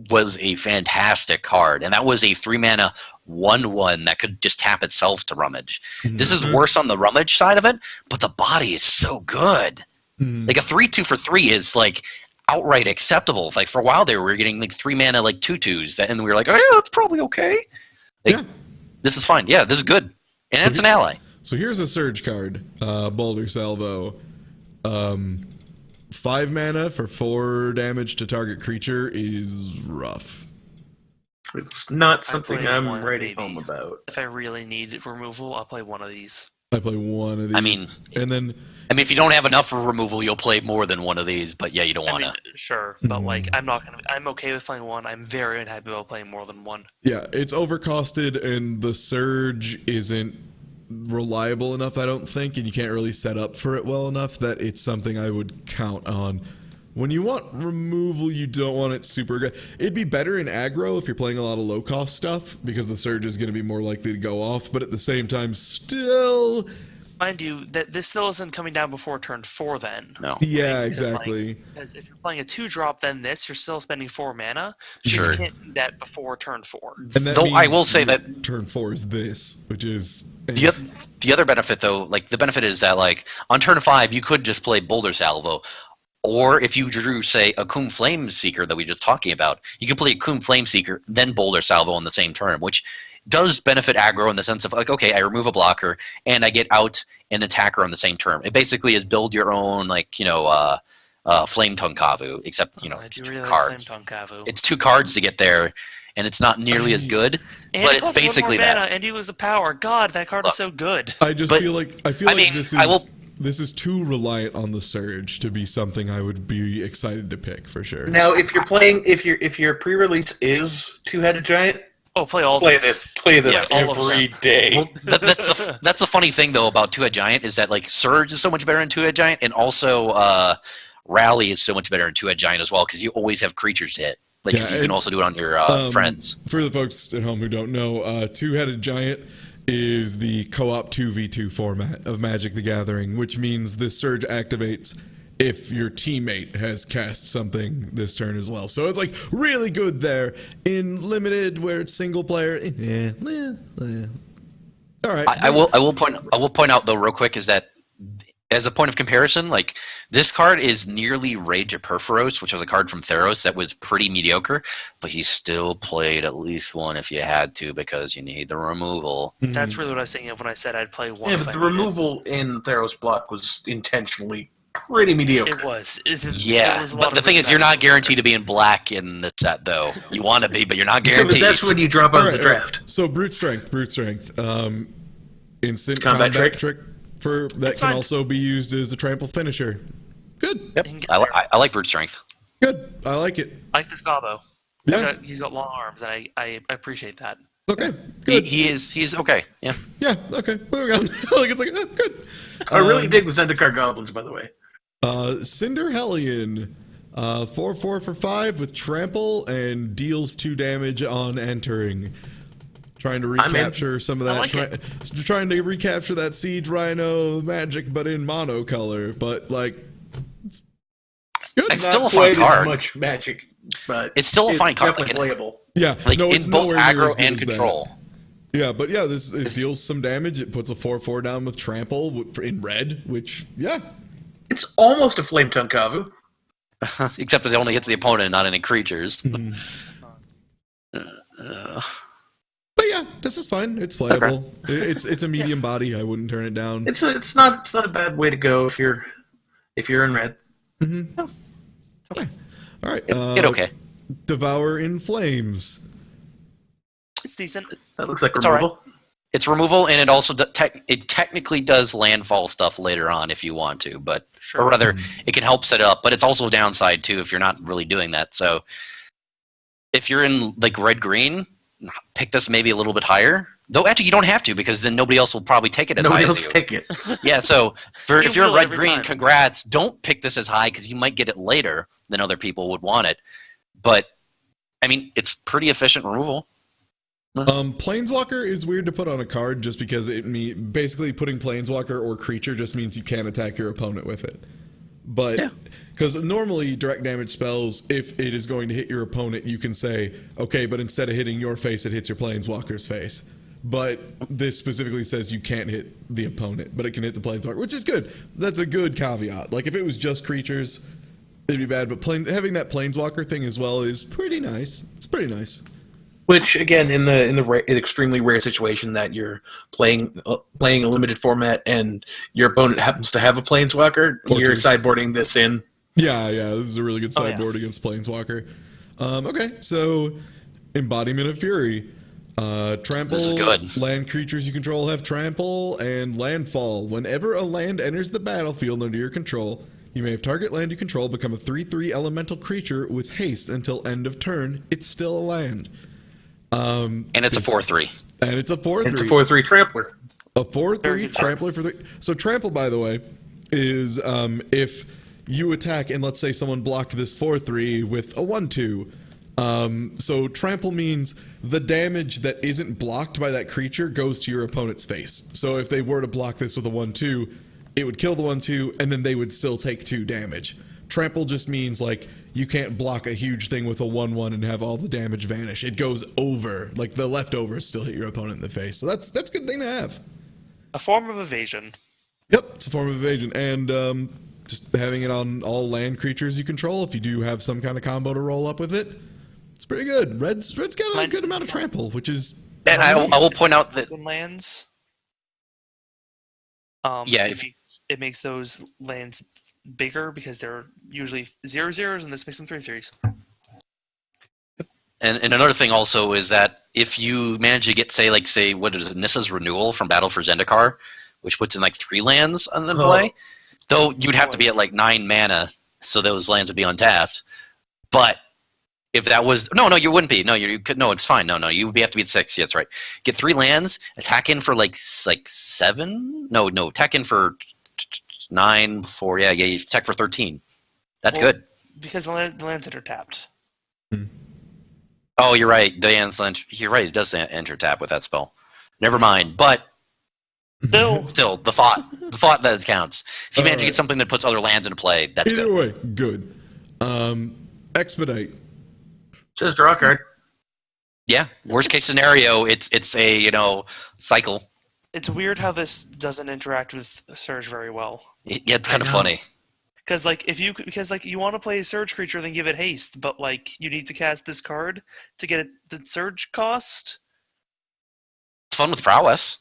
D: was a fantastic card, and that was a 3-mana 1/1 that could just tap itself to rummage. This is worse on the rummage side of it, but the body is so good. Like a 3/2 for 3 is like outright acceptable. Like for a while there, we were getting like 3-mana like 2/2s, and we were like, oh yeah, that's probably okay. Like,
A: Yeah.
D: this is fine. Yeah, this is good, and it's an ally.
A: So here's a surge card, Boulder Salvo. 5 mana for 4 damage to target creature is rough.
B: it's not
C: play
B: something
C: one,
B: I'm ready
C: maybe.
B: home about.
C: If I really need removal, I'll play one of these.
A: I play one of these.
D: I mean-
A: and then
D: If you don't have enough for removal, you'll play more than one of these. But yeah, you don't
C: I
D: want
C: mean,
D: to.
C: sure, but like, I'm okay with playing one. I'm very unhappy about playing more than one.
A: yeah, it's overcosted, and the surge isn't reliable enough, I don't think, and you can't really set up for it well enough that it's something I would count on. When you want removal, you don't want it super good. It'd be better in aggro if you're playing a lot of low cost stuff, because the surge is going to be more likely to go off, but at the same time, still.
C: Mind you, that this still isn't coming down before turn 4 then.
D: No.
A: Yeah,
C: Because, like,
A: exactly.
C: Because if you're playing a 2-drop, then this, you're still spending 4 mana.
D: Sure.
C: You can't do that before turn 4.
A: And that
D: Though I
A: means
D: will say
A: your
D: that-
A: turn 4 is this, which is
D: The other benefit, though, like the benefit is that like on turn 5, you could just play Boulder Salvo. Or if you drew, say, a Akum Flameseeker that we were just talking about, you could play Akum Flameseeker, then Boulder Salvo on the same turn, which does benefit aggro in the sense of, like, okay, I remove a blocker, and I get out an attacker on the same turn. It basically is build your own, like, Flame Tongue Kavu, except,
C: I
D: it's
C: do
D: 2
C: really like
D: cards.
C: Flame Tongue Kavu.
D: It's 2 cards to get there, and it's not nearly as good,
C: And
D: but
C: it
D: it's
C: costs
D: basically
C: 1 more mana,
D: that.
C: and you lose a power. God, that card is so good.
A: I just
D: But-
A: feel like
D: I mean,
A: this
D: I
A: is
D: will-
A: this is too reliant on the surge to be something I would be excited to pick for sure.
B: Now, if you're playing, if your pre-release is Two-Headed Giant,
C: Oh, play all
B: play
C: these.
B: this
C: Yeah, all of
B: every day.
D: Well, that's the funny thing though about Two-Head Giant is that like Surge is so much better in Two-Head Giant, and also Rally is so much better in Two-Head Giant as well because you always have creatures to hit. Like 'cause
A: Yeah,
D: you can
A: and,
D: also do it on your friends.
A: For the folks at home who don't know, Two-Headed Giant is the co-op 2v2 format of Magic the Gathering, which means this surge activates if your teammate has cast something this turn as well. So it's like really good there. In limited where it's single player, all right.
D: I will point out though real quick is that as a point of comparison, like this card is nearly Rage of Perforos, which was a card from Theros that was pretty mediocre, but he still played at least one if you had to because you need the removal.
C: That's really what I was thinking of when I said I'd play one.
B: Yeah,
C: if
B: but
C: I
B: the
C: needed.
B: removal in Theros block was intentionally pretty mediocre.
C: It was. There
D: Yeah,
C: was a lot
D: but
C: of
D: the thing
C: really
D: is, you're
C: bad
D: not
C: removal.
D: guaranteed to be in black in the set, though. You want to be, but you're not
B: Yeah, but
D: guaranteed.
B: that's when you drop out of the draft.
A: So brute strength. Instant
B: Combat
A: combat,
B: trick.
A: trick for that
C: It's
A: can
C: fine.
A: also be used as a trample finisher. Good.
D: Yep.
C: You can get
D: I,
C: there.
D: I like brute strength.
A: Good. I like it.
C: I like this Gobbo.
A: Yeah.
C: He's got long arms, and I appreciate that.
A: Okay. Good.
D: He's okay. Yeah.
A: Yeah. Okay. Moving on. Like it's like good.
B: I really dig the Zendikar goblins, by the way.
A: Cinder Hellion, 4/4 for 5 with trample and deals 2 damage on entering. Trying to
B: I'm in.
A: recapture some of
C: I
A: that.
C: like
A: Trying to recapture that Siege Rhino magic, but in monocolor. But like, it's good.
D: It's still a
B: Not
D: fun
B: quite as
D: card.
B: much magic, but
D: It's still a fine card,
B: Definitely
D: like,
B: playable.
A: Yeah.
D: Like
A: no, it's
D: in both
A: nowhere near as
D: aggro
A: good
D: and
A: as that.
D: control.
A: Yeah, but yeah, this it deals some damage. It puts a 4/4 down with trample in red, which yeah.
B: It's almost a Flame Tongue Kavu.
D: Except that it only hits the opponent, not any creatures.
A: But yeah, this is fine. It's playable. It's a medium body. I wouldn't turn it down.
B: It's not a bad way to go if you're in red.
A: Okay. All right.
D: It okay.
A: Devour in Flames.
C: It's decent.
B: That looks like
D: It's all right.
B: removal.
D: It's removal, and it also it technically does landfall stuff later on if you want to, but
C: Sure.
D: or rather, it can help set it up. But it's also a downside too if you're not really doing that. So if you're in like red green, pick this maybe a little bit higher. Though actually you don't have to because then nobody else will probably take it as
B: Nobody
D: high
B: else
D: as you.
B: take it.
D: Yeah, so if you're
C: will
D: red
C: every
D: green,
C: time.
D: congrats. Don't pick this as high because you might get it later than other people would want it. But I mean, it's pretty efficient removal.
A: Planeswalker is weird to put on a card just because basically putting Planeswalker or creature just means you can't attack your opponent with it. But because normally direct damage spells, if it is going to hit your opponent, you can say, okay, but instead of hitting your face, it hits your Planeswalker's face. But this specifically says you can't hit the opponent, but it can hit the Planeswalker, which is good. That's a good caveat. Like if it was just creatures, it'd be bad. But having that Planeswalker thing as well is pretty nice. It's pretty nice.
B: Which again, in the extremely rare situation that you're playing a limited format and your opponent happens to have a Planeswalker, you're sideboarding this in.
A: Yeah, this is a really good sideboard against Planeswalker. Okay, so Embodiment of Fury. Trample.
D: This is good.
A: Land creatures you control have trample and landfall. Whenever a land enters the battlefield under your control, you may have target land you control become a 3/3 elemental creature with haste until end of turn. It's still a land.
D: And it's a 4/3.
A: And it's a 4/3.
B: It's a 4/3 trampler.
A: A 4/3 trampler for 3. So trample, by the way, is if you attack and let's say someone blocked this 4/3 with a 1/2. So trample means the damage that isn't blocked by that creature goes to your opponent's face. So if they were to block this with a 1/2, it would kill the 1/2 and then they would still take 2 damage. Trample just means like you can't block a huge thing with a 1/1 and have all the damage vanish. It goes over, like the leftovers still hit your opponent in the face. So that's a good thing to have.
C: A form of evasion.
A: Yep, it's a form of evasion, and just having it on all land creatures you control. If you do have some kind of combo to roll up with it, it's pretty good. Red's got a good amount of trample, which is.
D: And I will point out that
C: lands. It makes those lands bigger because they're usually 0/0s, and this makes them 3/3s.
D: And another thing also is that if you manage to get, say, what is it, Nissa's Renewal from Battle for Zendikar, which puts in like 3 lands on the play, though you'd have to be at like 9 mana, so those lands would be untapped. But if that was no, you wouldn't be. No, you could. No, it's fine. No, you would have to be at 6. Yeah, that's right. Get 3 lands, attack in for like 7. No, attack in for 9. 4. Yeah, you attack for 13. That's good
C: because the lands that are tapped.
D: Oh, you're right. You're right. It does enter tap with that spell. Never mind. But still, the thought that counts. If you manage to get something that puts other lands into play, that's
A: Either
D: good.
A: way, good. Expedite.
B: Says draw a card.
D: Yeah. Worst case scenario, it's a cycle.
C: It's weird how this doesn't interact with Surge very well.
D: Yeah, it's kind of funny.
C: Because you want to play a Surge creature, then give it haste, but you need to cast this card to get the Surge cost.
D: It's fun with prowess.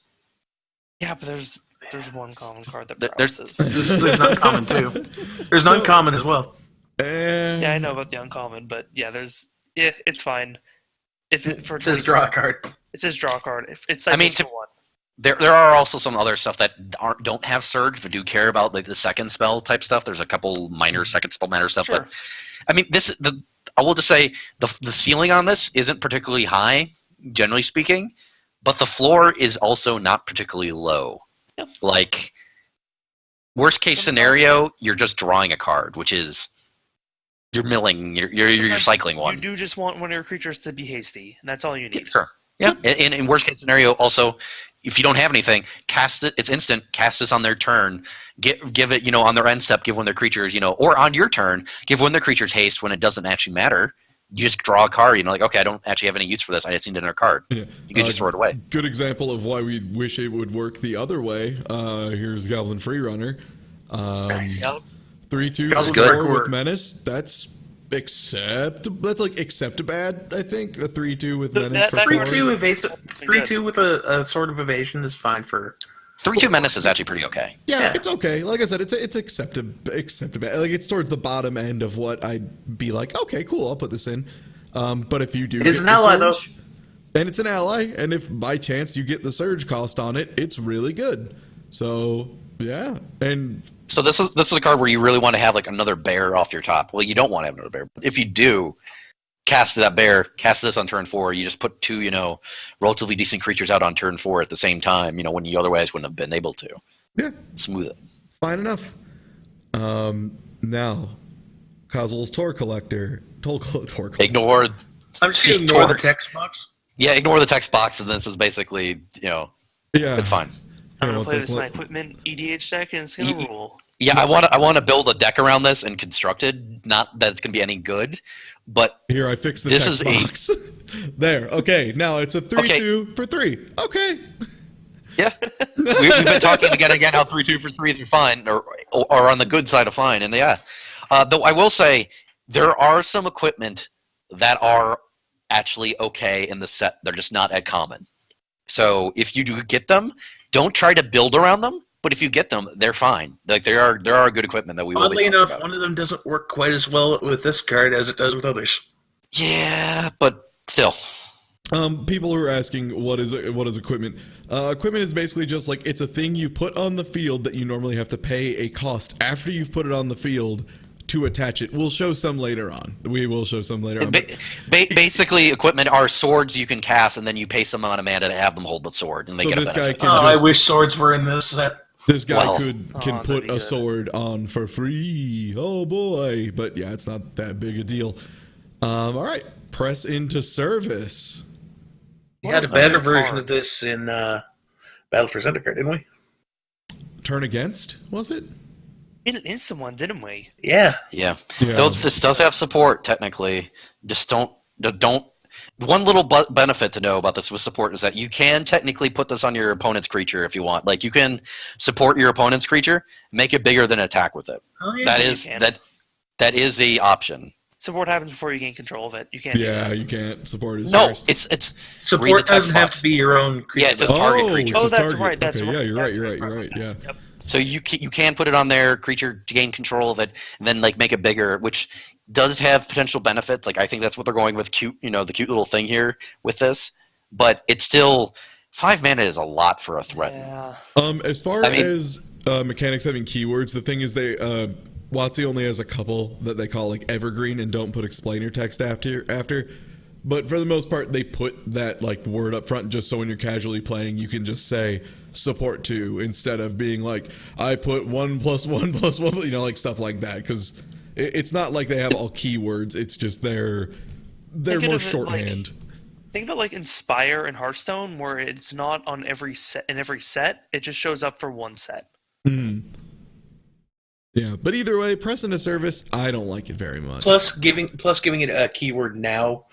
C: Yeah, but there's one common card that
D: There's
B: There's not common too. There's an uncommon as well.
C: Yeah, I know about the uncommon, but it's fine. It
B: says draw a card.
C: It says draw a card. It's
D: I mean,
C: for 1.
D: There are also some other stuff that don't have Surge but do care about like the second spell type stuff. There's a couple minor second spell matter stuff,
C: Sure.
D: but I mean I will just say the ceiling on this isn't particularly high, generally speaking, but the floor is also not particularly low.
C: Yep.
D: Like worst case scenario, you're just drawing a card, which is you're milling, you're cycling one.
C: You do just want one of your creatures to be hasty, and that's all you need.
D: Sure. Yeah. In worst case scenario, also, if you don't have anything, cast it. It's instant. Cast this on their turn. Give it, on their end step. Give one of their creatures, or on your turn, give one of their creatures haste when it doesn't actually matter. You just draw a card. Okay, I don't actually have any use for this. I just need another card. Yeah. You can just throw it away.
A: Good example of why we wish it would work the other way. Here's Goblin Freerunner.
C: Nice.
A: 3/2 4 with menace. That's accept bad, I think. A 3/2 with menace.
B: 3/2 evasive. 3/2 with a sort of evasion is fine for.
D: 3/2 menace is actually pretty okay.
A: Yeah, it's okay. Like I said, it's acceptable. Like it's towards the bottom end of what I'd be like. Okay, cool. I'll put this in. But if you do,
B: It's an ally though.
A: And it's an ally, and if by chance you get the surge cost on it, it's really good. So yeah, and
D: So this is a card where you really want to have like another bear off your top. Well, you don't want to have another bear. But if you do, cast that bear, cast this on turn 4. You just put 2, relatively decent creatures out on turn 4 at the same time. When you otherwise wouldn't have been able to.
A: yeah,
D: Smooth it.
A: it's fine enough. Now, Kozil's Tor Collector. Tor Collector.
D: Ignore.
B: I'm just going to ignore the text box.
D: Yeah, ignore the text box, and this is basically,
A: Yeah,
D: it's fine.
C: I'm gonna
A: it's
C: play
A: like,
C: this in my
A: look-
C: equipment EDH deck, and it's gonna rule.
D: Yeah, I want to build a deck around this and construct it. Not that it's going to be any good, but
A: Here, I fixed the
D: This
A: text
D: is
A: box. There. Okay, now it's a 3/2 for 3. Okay.
D: yeah, we've been talking again how 3/2 for 3 they're fine, or on the good side of fine, and yeah. Though I will say there are some equipment that are actually okay in the set. They're just not at common. So if you do get them, don't try to build around them. But if you get them, they're fine. Like there are good equipment that we will be
B: Oddly
D: talking
B: enough,
D: about.
B: one of them doesn't work quite as well with this card as it does with others.
D: Yeah, but still.
A: People are asking what is equipment. Equipment is basically just like it's a thing you put on the field that you normally have to pay a cost after you've put it on the field to attach it. We'll show some later on. We will show some later on.
D: Basically, equipment are swords you can cast, and then you pay some amount of mana to have them hold the sword, and they
A: So
D: get a
A: this guy
D: benefit.
A: can
B: Oh, I
A: just,
B: wish swords were in this set.
A: this guy
D: Well-
A: can
C: that'd
A: put
C: be
A: a
C: good.
A: sword on for free. Oh boy! But yeah, it's not that big a deal. All right, press into service.
B: We had a better version of this in Battle for Zendikar, didn't we?
A: Turn against, was it?
C: We had an instant one, didn't we?
B: Yeah.
D: Yeah.
A: Yeah.
D: Though this does have support technically. Just don't. One little benefit to know about this with support is that you can technically put this on your opponent's creature if you want. Like you can support your opponent's creature, make it bigger than attack with it.
B: Oh, yeah.
D: That
C: you
D: is
C: can.
D: that is the option.
C: Support happens before you gain control of it. You can't. do
A: Yeah,
C: that.
A: you can't support his
D: No,
A: first.
D: it's read
B: Support
D: the text
B: doesn't have
D: box.
B: to be your own creature.
D: Yeah, it's just target creature.
A: it's
C: Oh,
A: a
C: that's
A: target.
C: right, that's
A: okay,
C: right,
A: yeah, you're right.
C: that's
A: You're
C: right,
A: right. You're right. Yeah.
C: Yep.
D: So you can put it on their creature to gain control of it, and then like make it bigger, which does have potential benefits. Like I think that's what they're going with. The cute little thing here with this, but it's still 5 mana is a lot for a threat.
C: Yeah.
A: As far
D: I mean-
A: as mechanics having keywords, the thing is they WotC only has a couple that they call like evergreen and don't put explainer text after. But for the most part, they put that like word up front just so when you're casually playing, you can just say support 2 instead of being like I put 1+1+1, like stuff like that. Because it's not like they have all keywords. It's just they're
C: Think
A: more
C: of it
A: shorthand.
C: Think of it like Inspire and Hearthstone, where it's not on every set. In every set, it just shows up for one set.
A: Yeah, but either way, press into service, I don't like it very much.
B: Plus giving it a keyword now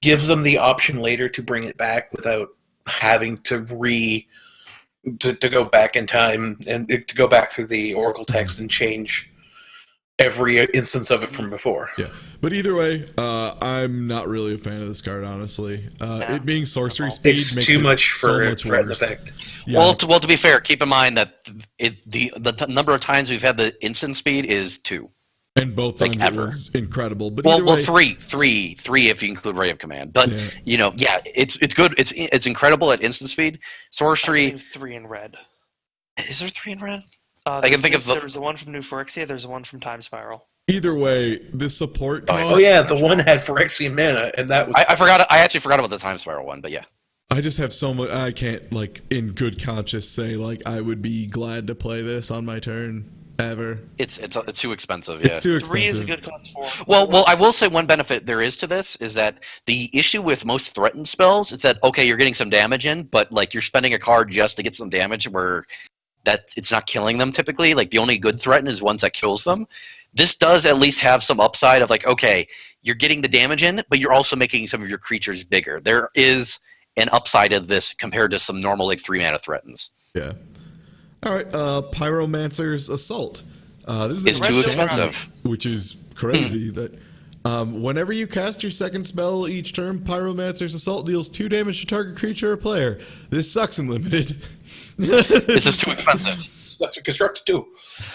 B: gives them the option later to bring it back without having to to go back in time and to go back through the Oracle text and change every instance of it from before.
A: Yeah, but either way, I'm not really a fan of this card, honestly. It being sorcery speed
B: It's
A: makes
B: too
A: it
B: much
A: so
B: for
A: much
B: threat and
A: worse.
B: effect.
A: Yeah.
D: Well, to be fair, keep in mind that the number of times we've had the instant speed is 2.
A: And both
D: like
A: times it
D: ever.
A: was incredible. But
D: Well,
A: either way,
D: three if you include Ray of Command. But
A: Yeah.
D: it's good. It's incredible at instant speed.
C: I
D: Sorcery.
C: believe 3 in red.
D: Is there 3 in red?
C: I
D: can think of the-
C: There's the one from New Phyrexia. There's the one from Time Spiral.
A: either way, this support
D: Oh, yeah.
A: cost,
B: Oh yeah, the one had Phyrexian mana, and that was
D: I forgot. I actually forgot about the Time Spiral one. But yeah,
A: I just have so much. I can't, like, in good conscience say, like, I would be glad to play this on my turn ever.
D: it's too expensive. Yeah.
A: It's too expensive.
C: 3 is a good cost for.
D: Well, I will say one benefit there is to this is that the issue with most threatened spells is that okay, you're getting some damage in, but like you're spending a card just to get some damage where that it's not killing them typically. Like the only good threaten is ones that kills them. This does at least have some upside of like okay, you're getting the damage in, but you're also making some of your creatures bigger. There is an upside of this compared to some normal like 3 mana threatens.
A: Yeah. All right, Pyromancer's Assault. This is
D: It's
A: a
D: too
A: red
D: expensive.
A: which is crazy. That whenever you cast your second spell each turn, Pyromancer's Assault deals 2 damage to target creature or player. This sucks in limited.
D: This is too expensive.
B: That's a constructed too.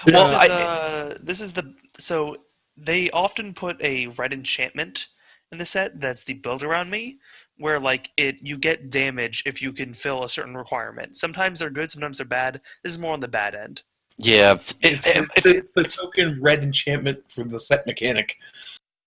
D: Well,
C: This is the so they often put a red enchantment in the set that's the Build Around Me, where like you get damage if you can fill a certain requirement. Sometimes they're good, sometimes they're bad. This is more on the bad end.
D: Yeah,
B: It's the token red enchantment for the set mechanic.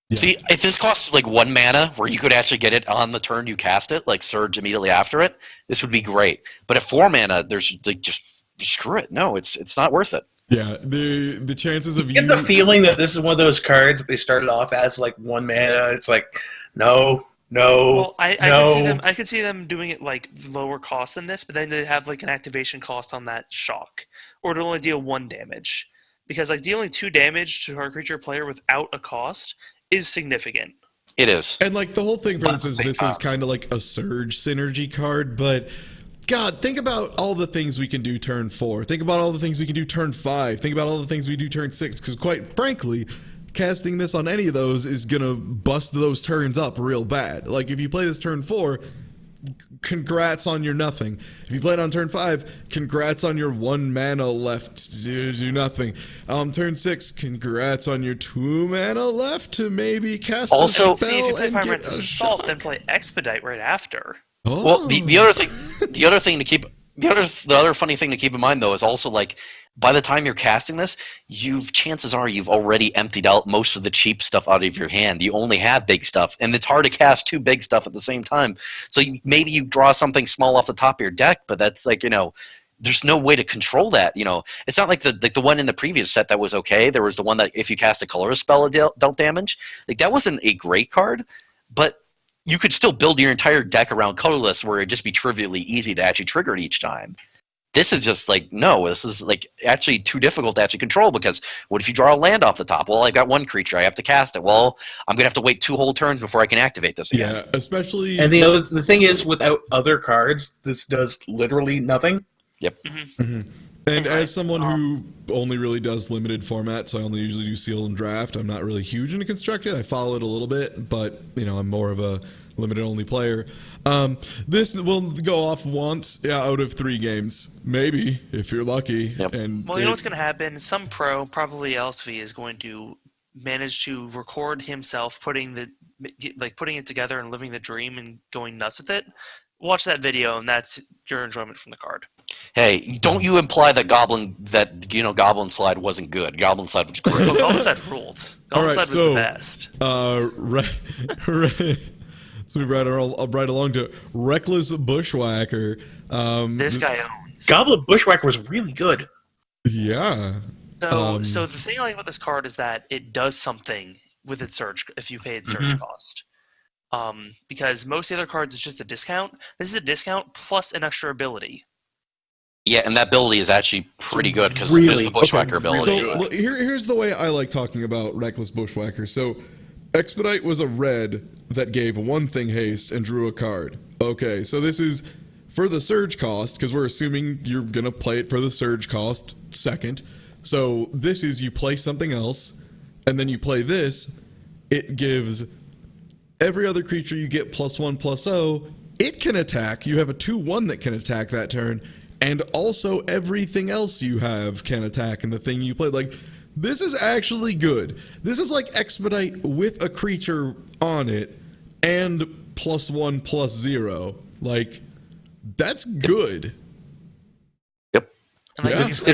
A: Yeah.
D: See, if this costs like 1 mana, where you could actually get it on the turn you cast it, like surge immediately after it, this would be great. But at 4 mana, there's like just screw it. No, it's not worth it.
A: Yeah, the chances of
B: You get the feeling that this is one of those cards that they started off as like 1 mana. It's like, no.
C: Well, I could see them doing it like lower cost than this, but then they'd have like an activation cost on that shock, or to only deal 1 damage, because like dealing 2 damage to our creature player without a cost is significant.
D: It is.
A: And like the whole thing for
D: But
A: this
D: at
A: is
D: the same
A: this is
D: time-
A: kind of like a surge synergy card, but God, think about all the things we can do turn 4. Think about all the things we can do turn 5. Think about all the things we do turn 6. Because quite frankly, casting this on any of those is gonna bust those turns up real bad. Like if you play this turn 4, congrats on your nothing. If you play it on turn 5, congrats on your 1 mana left to do nothing. Turn 6, congrats on your 2 mana left to maybe cast
D: Also-
A: a
C: See, if you
A: spell
C: play
A: and
C: Fire
A: get
C: Mantis
A: a
C: Assault,
A: shock.
C: then play Expedite right after.
A: Oh.
D: Well, the other thing to keep the other funny thing to keep in mind though is also like by the time you're casting this, chances are you've already emptied out most of the cheap stuff out of your hand. You only have big stuff, and it's hard to cast 2 big stuff at the same time. So maybe you draw something small off the top of your deck, but that's like there's no way to control that. It's not like the one in the previous set that was okay. There was the one that if you cast a colorless spell, it dealt damage. Like that wasn't a great card, but you could still build your entire deck around colorless where it'd just be trivially easy to actually trigger it each time. This is just like, no, this is like actually too difficult to actually control because what if you draw a land off the top? Well, I've got 1 creature, I have to cast it. Well, I'm going to have to wait 2 whole turns before I can activate this again.
A: Yeah, especially.
B: And the thing is, without other cards, this does literally nothing.
D: Yep.
A: And as someone who only really does limited formats, so I only usually do seal and draft, I'm not really huge into constructed. I follow it a little bit, but I'm more of a limited only player. This will go off once out of 3 games, maybe if you're lucky.
D: Yep.
A: And
C: Well, you know what's going to happen? Some pro, probably LSV, is going to manage to record himself putting it together and living the dream and going nuts with it. Watch that video, and that's your enjoyment from the card.
D: Hey, don't you imply that Goblin Slide wasn't good. Goblin Slide was great.
C: Well, Goblin Side ruled.
A: All
C: Goblin
A: right,
C: Side was
A: so,
C: the best.
A: Let's move right along to Reckless Bushwhacker.
C: This guy owns.
B: Goblin Bushwhacker was really good.
A: Yeah.
C: So the thing I like about this card is that it does something with its surge if you pay its surge cost. Because most of the other cards is just a discount. This is a discount plus an extra ability.
D: Yeah, and that ability is actually pretty good because
B: Really?
D: it's the Bushwhacker
B: Okay.
D: ability.
A: So here's the way I like talking about Reckless Bushwhacker. So Expedite was a red that gave 1 thing haste and drew a card. Okay, so this is for the surge cost, because we're assuming you're going to play it for the surge cost second. So this is you play something else, and then you play this. It gives every other creature you get +1/+0. It can attack. You have a 2/1 that can attack that turn. And also everything else you have can attack in the thing you played. Like, this is actually good. This is like Expedite with a creature on it and +1/+0. Like, that's good.
D: Yep.
C: And like,
A: Yeah.
C: if you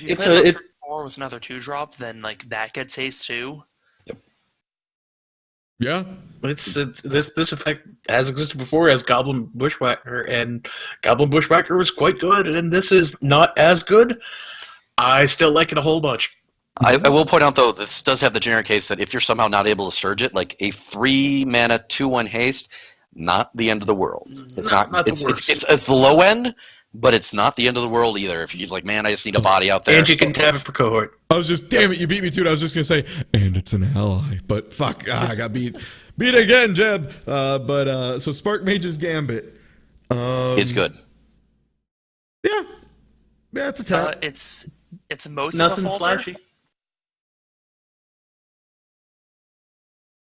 B: It's
C: play
B: a
C: 4 with another 2-drop, then like that gets haste too.
A: Yeah.
B: But this effect has existed before as Goblin Bushwhacker, and Goblin Bushwhacker was quite good, and this is not as good. I still like it a whole bunch.
D: I will point out though, this does have the generic case that if you're somehow not able to surge it, like a 3 mana 2/1 haste, not the end of the world. It's not.
B: Not the
D: It's
B: worst.
D: it's the low end, but it's not the end of the world either. If you're like, man, I just need a body out there.
B: And you can tap it for cohort.
A: I was just, damn it, you beat me to it. I was just going to say, and it's an ally. But fuck, I got beat. Beat again, Jeb. So Spark Mage's Gambit.
D: It's good.
A: Yeah. Yeah, it's a tap.
C: It's most
B: Nothing
C: of a
B: flashy.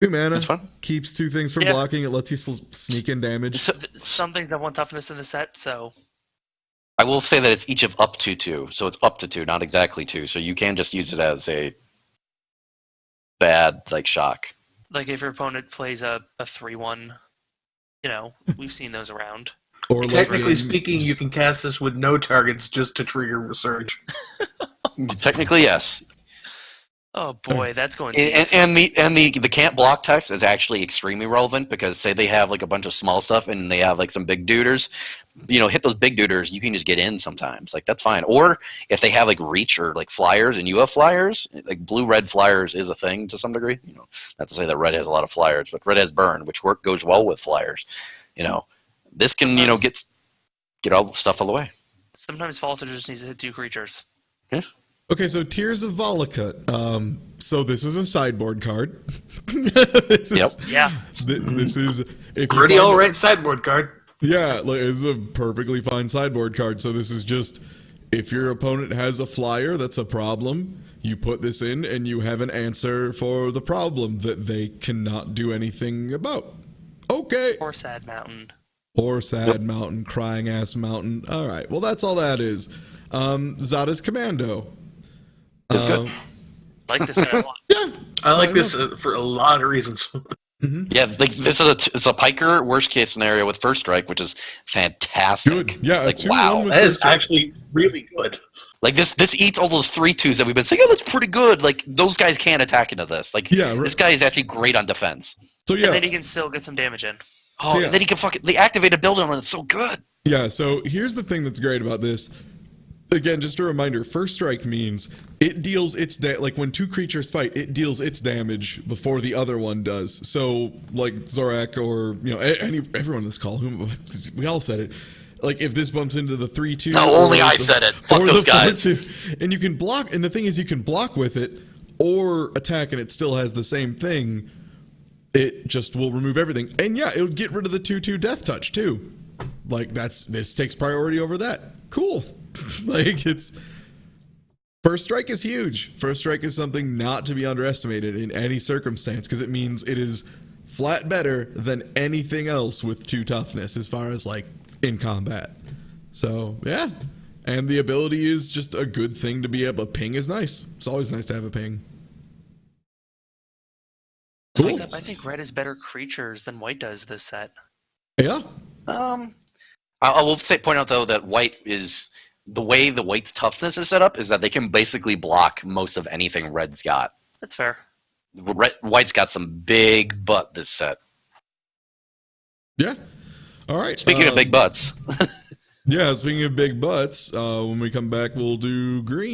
A: 2 mana.
D: That's fun.
A: Keeps 2 things from
C: Yeah.
A: blocking. It lets you sneak in damage.
D: So,
C: Some things have 1 toughness in the set, so
D: I will say that it's each of up to 2, so it's up to 2, not exactly 2. So you can just use it as a bad shock.
C: Like if your opponent plays a 3/1, we've seen those around.
A: Or
B: Technically speaking, you can cast this with no targets just to trigger Resurge.
D: Technically, yes.
C: Oh boy, that's going deep.
D: And the can't block text is actually extremely relevant because say they have like a bunch of small stuff and they have like some big duders, hit those big duders, you can just get in sometimes. Like that's fine. Or if they have like reach or like flyers and you have flyers, like blue-red flyers is a thing to some degree. Not to say that red has a lot of flyers, but red has burn, which goes well with flyers. This can get all the stuff out of the way.
C: Sometimes Falter just needs to hit 2 creatures.
D: Yeah.
A: Okay, so Tears of Volakut. So this is a sideboard card. This is if
B: Pretty alright sideboard card.
A: Yeah, it's a perfectly fine sideboard card. So this is just if your opponent has a flyer that's a problem, you put this in and you have an answer for the problem that they cannot do anything about. Okay.
C: Or Sad Mountain.
A: Or Sad Mountain, crying ass mountain. All right. Well, that's all that is. Zada's Commando.
D: It's good.
C: I like this guy a lot.
A: Yeah.
B: I like this for a lot of reasons.
A: Mm-hmm.
D: Yeah, like this is it's a piker worst case scenario with first strike, which is fantastic.
A: Good. Yeah.
D: Like wow,
B: that is actually really good.
D: Like this eats all those 3/2s that we've been saying. Oh, that's pretty good. Like those guys can't attack into this. Like this guy is actually great on defense.
A: So yeah,
C: and then he can still get some damage in.
D: Oh, and then he can the activated building and it's so good.
A: Yeah. So here's the thing that's great about this. Again, just a reminder, first strike means it deals its like when 2 creatures fight, it deals its damage before the other one does. So like Zorak or everyone in this call, we all said it. Like if this bumps into the 3/2,
D: no, only I said it. Fuck those guys.
A: 4/2, and you can block. And the thing is, you can block with it or attack, and it still has the same thing. It just will remove everything, and yeah, it'll get rid of the 2/2 death touch too. Like this takes priority over that. Cool. Like it's first strike is huge. First strike is something not to be underestimated in any circumstance because it means it is flat better than anything else with 2 toughness as far as like in combat. So yeah, and the ability is just a good thing to be able. Ping is nice. It's always nice to have a ping.
C: Cool. I think red has better creatures than white does this set.
A: Yeah.
D: I will point out though that white is. The way the white's toughness is set up is that they can basically block most of anything red's got.
C: That's fair.
D: White's got some big butt this set.
A: Yeah. All right.
D: Speaking of big butts.
A: Yeah, speaking of big butts, when we come back, we'll do green.